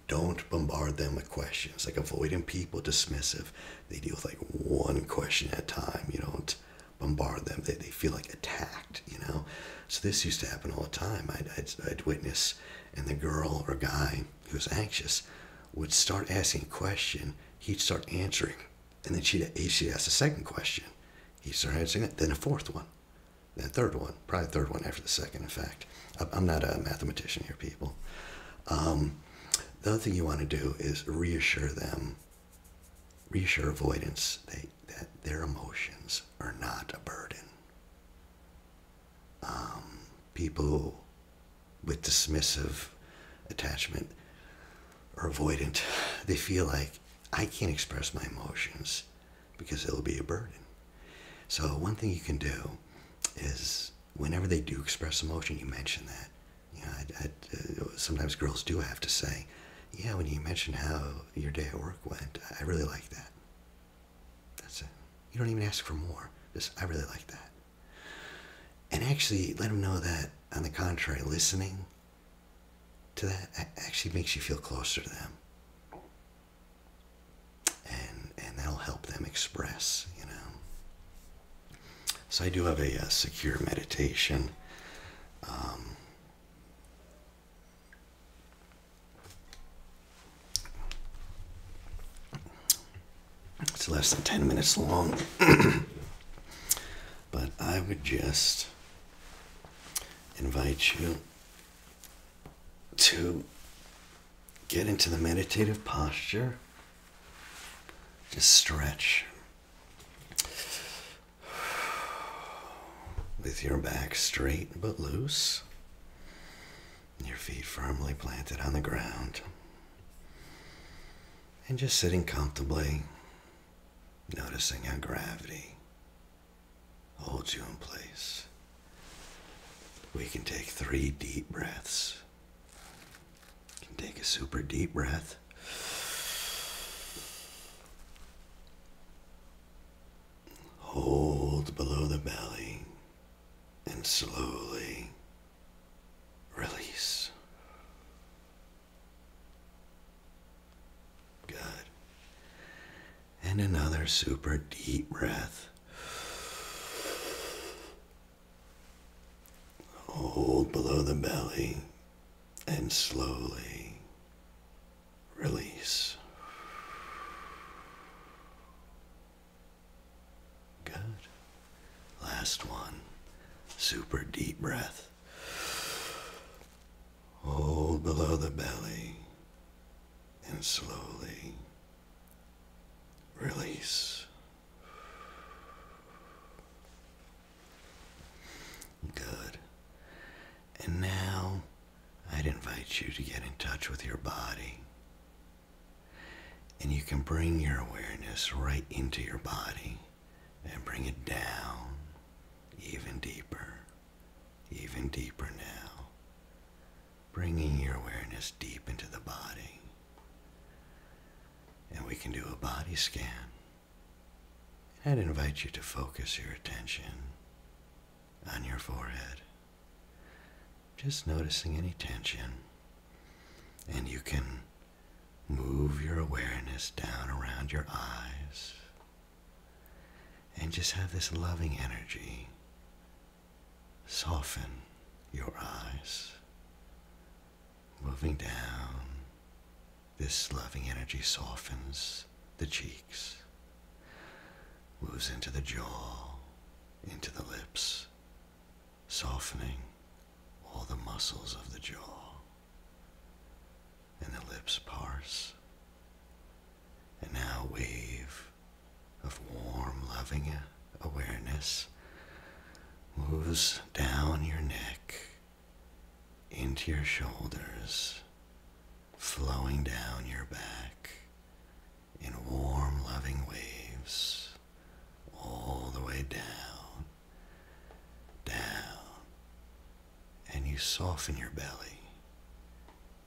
Don't bombard them with questions. Like, avoidant people, dismissive, they deal with like one question at a time. You don't bombard them. They feel like attacked, you know. So this used to happen all the time. I'd witness, and the girl or guy who was anxious would start asking a question. He'd start answering, and then she'd ask a second question. He'd start answering it, then a fourth one, then a third one, probably a third one after the second, in fact. I'm not a mathematician here, people. The other thing you want to do is reassure them, reassure avoidance that their emotions are not a burden. People with dismissive attachment or avoidant, they feel like, I can't express my emotions because it'll be a burden. So one thing you can do is, whenever they do express emotion, you mention that. You know, sometimes girls do have to say, yeah, when you mentioned how your day at work went, I really like that. That's it. You don't even ask for more. Just, I really like that. And actually let them know that, on the contrary, listening to that actually makes you feel closer to them. And that'll help them express, you know. So I do have a secure meditation. It's less than 10 minutes long. But I would just invite you to get into the meditative posture. Just stretch with your back straight but loose, your feet firmly planted on the ground, and just sitting comfortably, noticing how gravity holds you in place. We can take 3 deep breaths. You can take a super deep breath. Hold below the belly and slowly release. Good. And another super deep breath. Hold below the belly and slowly release. Good. Last one. Super deep breath. Hold below the belly and slowly release. Good. And now I'd invite you to get in touch with your body. And you can bring your awareness right into your body and bring it down even deeper now. Bringing your awareness deep into the body. And we can do a body scan. I'd invite you to focus your attention on your forehead. Just noticing any tension. And you can move your awareness down around your eyes. And just have this loving energy soften your eyes. Moving down, this loving energy softens the cheeks, moves into the jaw, into the lips, softening all the muscles of the jaw, and the lips parse. And now a wave of warm, loving awareness moves down your neck, into your shoulders, flowing down your back in warm, loving waves, all the way down, down. And you soften your belly,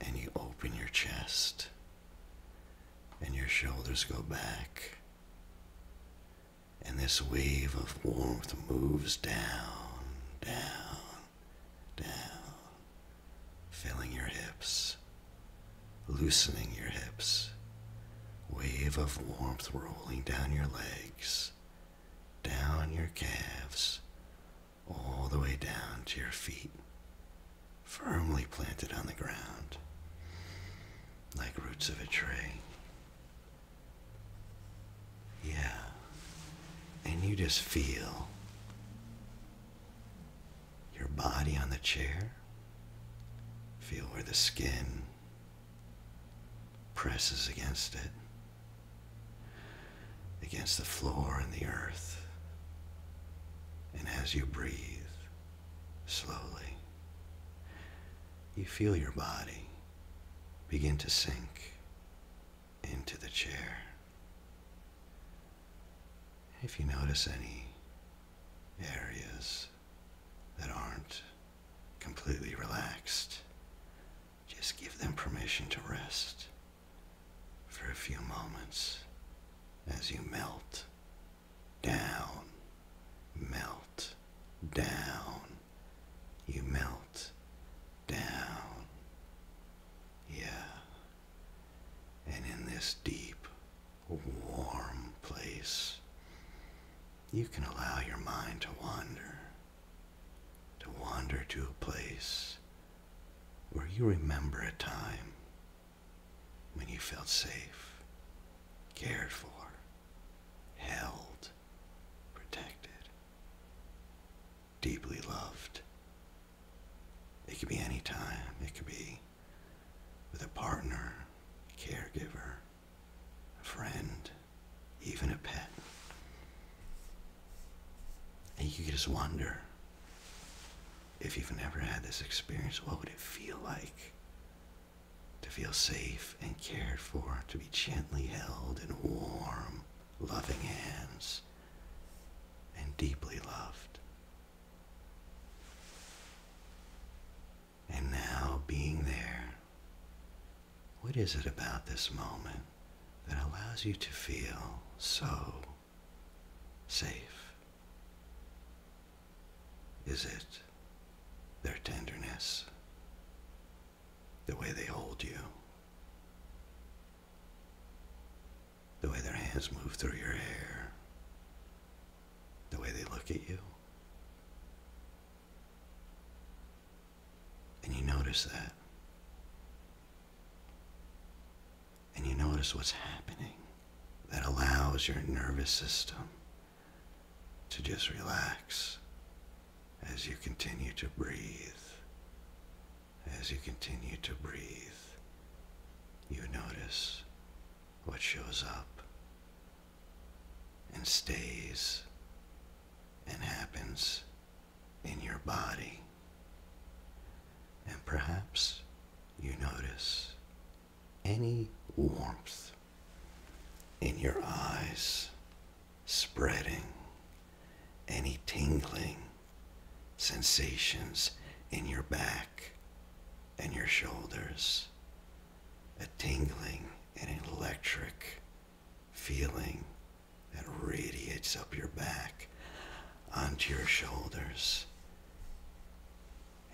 and you open your chest, and your shoulders go back. And this wave of warmth moves down, down, down, filling your hips, loosening your hips. Wave of warmth rolling down your legs, down your calves, all the way down to your feet, firmly planted on the ground, like roots of a tree. Yeah. And you just feel your body on the chair. Feel where the skin presses against it, against the floor and the earth. And as you breathe slowly, you feel your body begin to sink into the chair. If you notice any areas that aren't completely relaxed, just give them permission to rest for a few moments as you melt down, you melt down, yeah. And in this deep, warm place, you can allow your mind to wander to a place where you remember a time when you felt safe, cared for, held, protected, deeply loved. It could be any time. It could be with a partner, a caregiver, a friend, you just wonder, if you've never had this experience, what would it feel like to feel safe and cared for, to be gently held in warm, loving hands, and deeply loved? And now, being there, what is it about this moment that allows you to feel so safe? Is it their tenderness, the way they hold you, the way their hands move through your hair, the way they look at you? And you notice that. And you notice what's happening that allows your nervous system to just relax as you continue to breathe. As you continue to breathe, you notice what shows up and stays and happens in your body. And perhaps you notice any warmth in your eyes spreading, any tingling sensations in your back and your shoulders, a tingling and an electric feeling that radiates up your back onto your shoulders.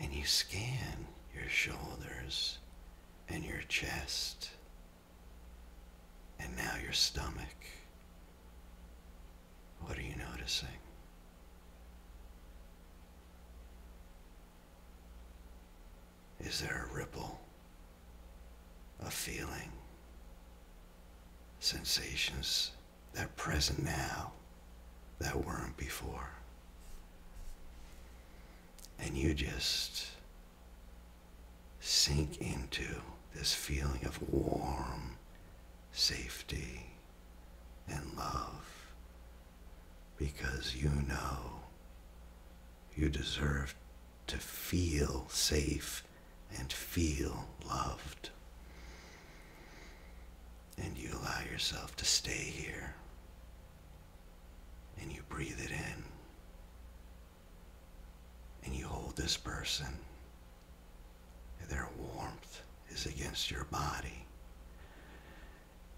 And you scan your shoulders and your chest, and now your stomach. What are you noticing? Is there a ripple, a feeling, sensations that are present now that weren't before? And you just sink into this feeling of warm safety and love, because you know you deserve to feel safe and feel loved. And you allow yourself to stay here, and you breathe it in, and you hold this person, and their warmth is against your body,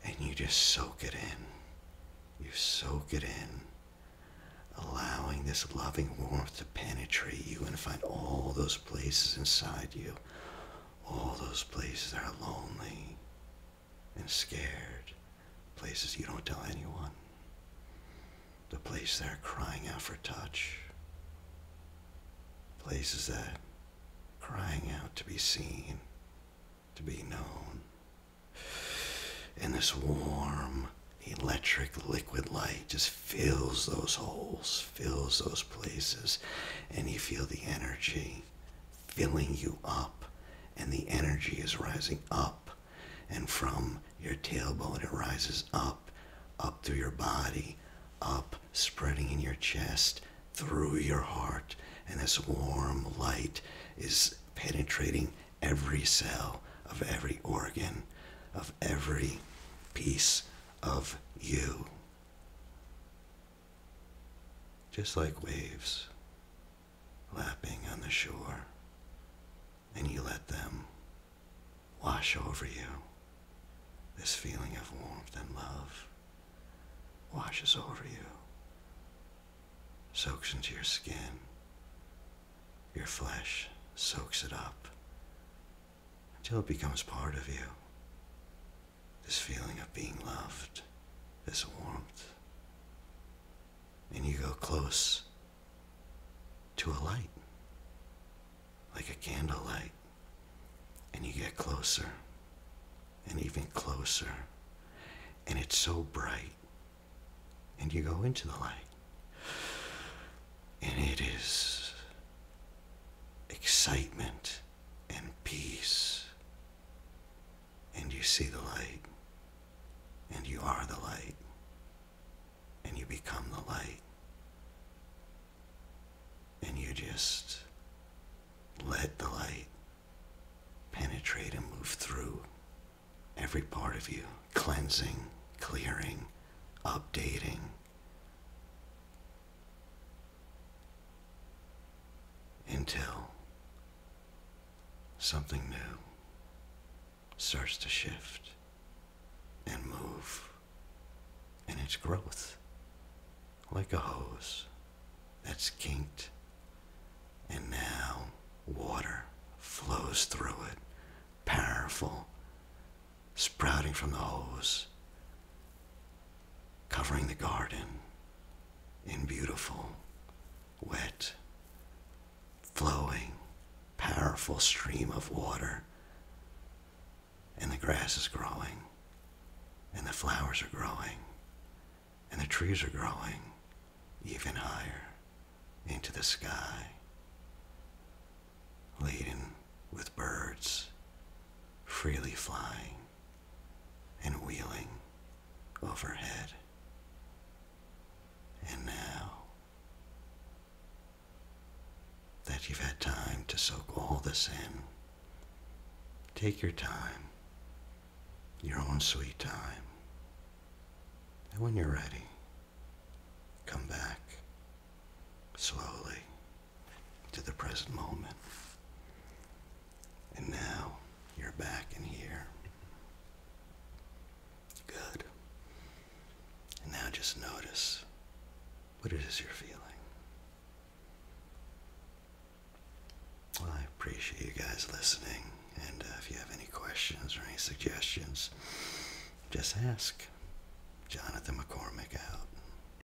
and you just soak it in. You soak it in, allowing this loving warmth to penetrate you and find all those places inside you, all those places that are lonely and scared, places you don't tell anyone, the places that are crying out for touch, places that are crying out to be seen, to be known. And this warm, electric liquid light just fills those holes, fills those places, and you feel the energy filling you up, and the energy is rising up, and from your tailbone it rises up through your body, up, spreading in your chest, through your heart, and this warm light is penetrating every cell of every organ, of every piece of you. Just like waves lapping on the shore, and you let them wash over you. This feeling of warmth and love washes over you, soaks into your skin, your flesh soaks it up until it becomes part of you. This feeling of being loved, this warmth. And you go close to a light, like a candlelight, and you get closer and even closer, and it's so bright, and you go into the light, and it is excitement and peace, and you see the light, and you are the light, and you become the light, you just let the light penetrate and move through every part of you, cleansing, clearing, updating. Until something new starts to shift and move in its growth, like a hose that's kinked, and now water flows through it, powerful, sprouting from the hose, covering the garden in beautiful, wet, flowing, powerful stream of water. And the grass is growing, and the flowers are growing, and the trees are growing even higher into the sky, laden with birds freely flying and wheeling overhead. And now that you've had time to soak all this in, take your time, your own sweet time. And when you're ready, come back slowly to the present moment. And now you're back in here. Good. And now just notice what it is you're feeling. Well, I appreciate you guys listening. And if you have any questions or any suggestions, just ask. Jonathan McCormack out.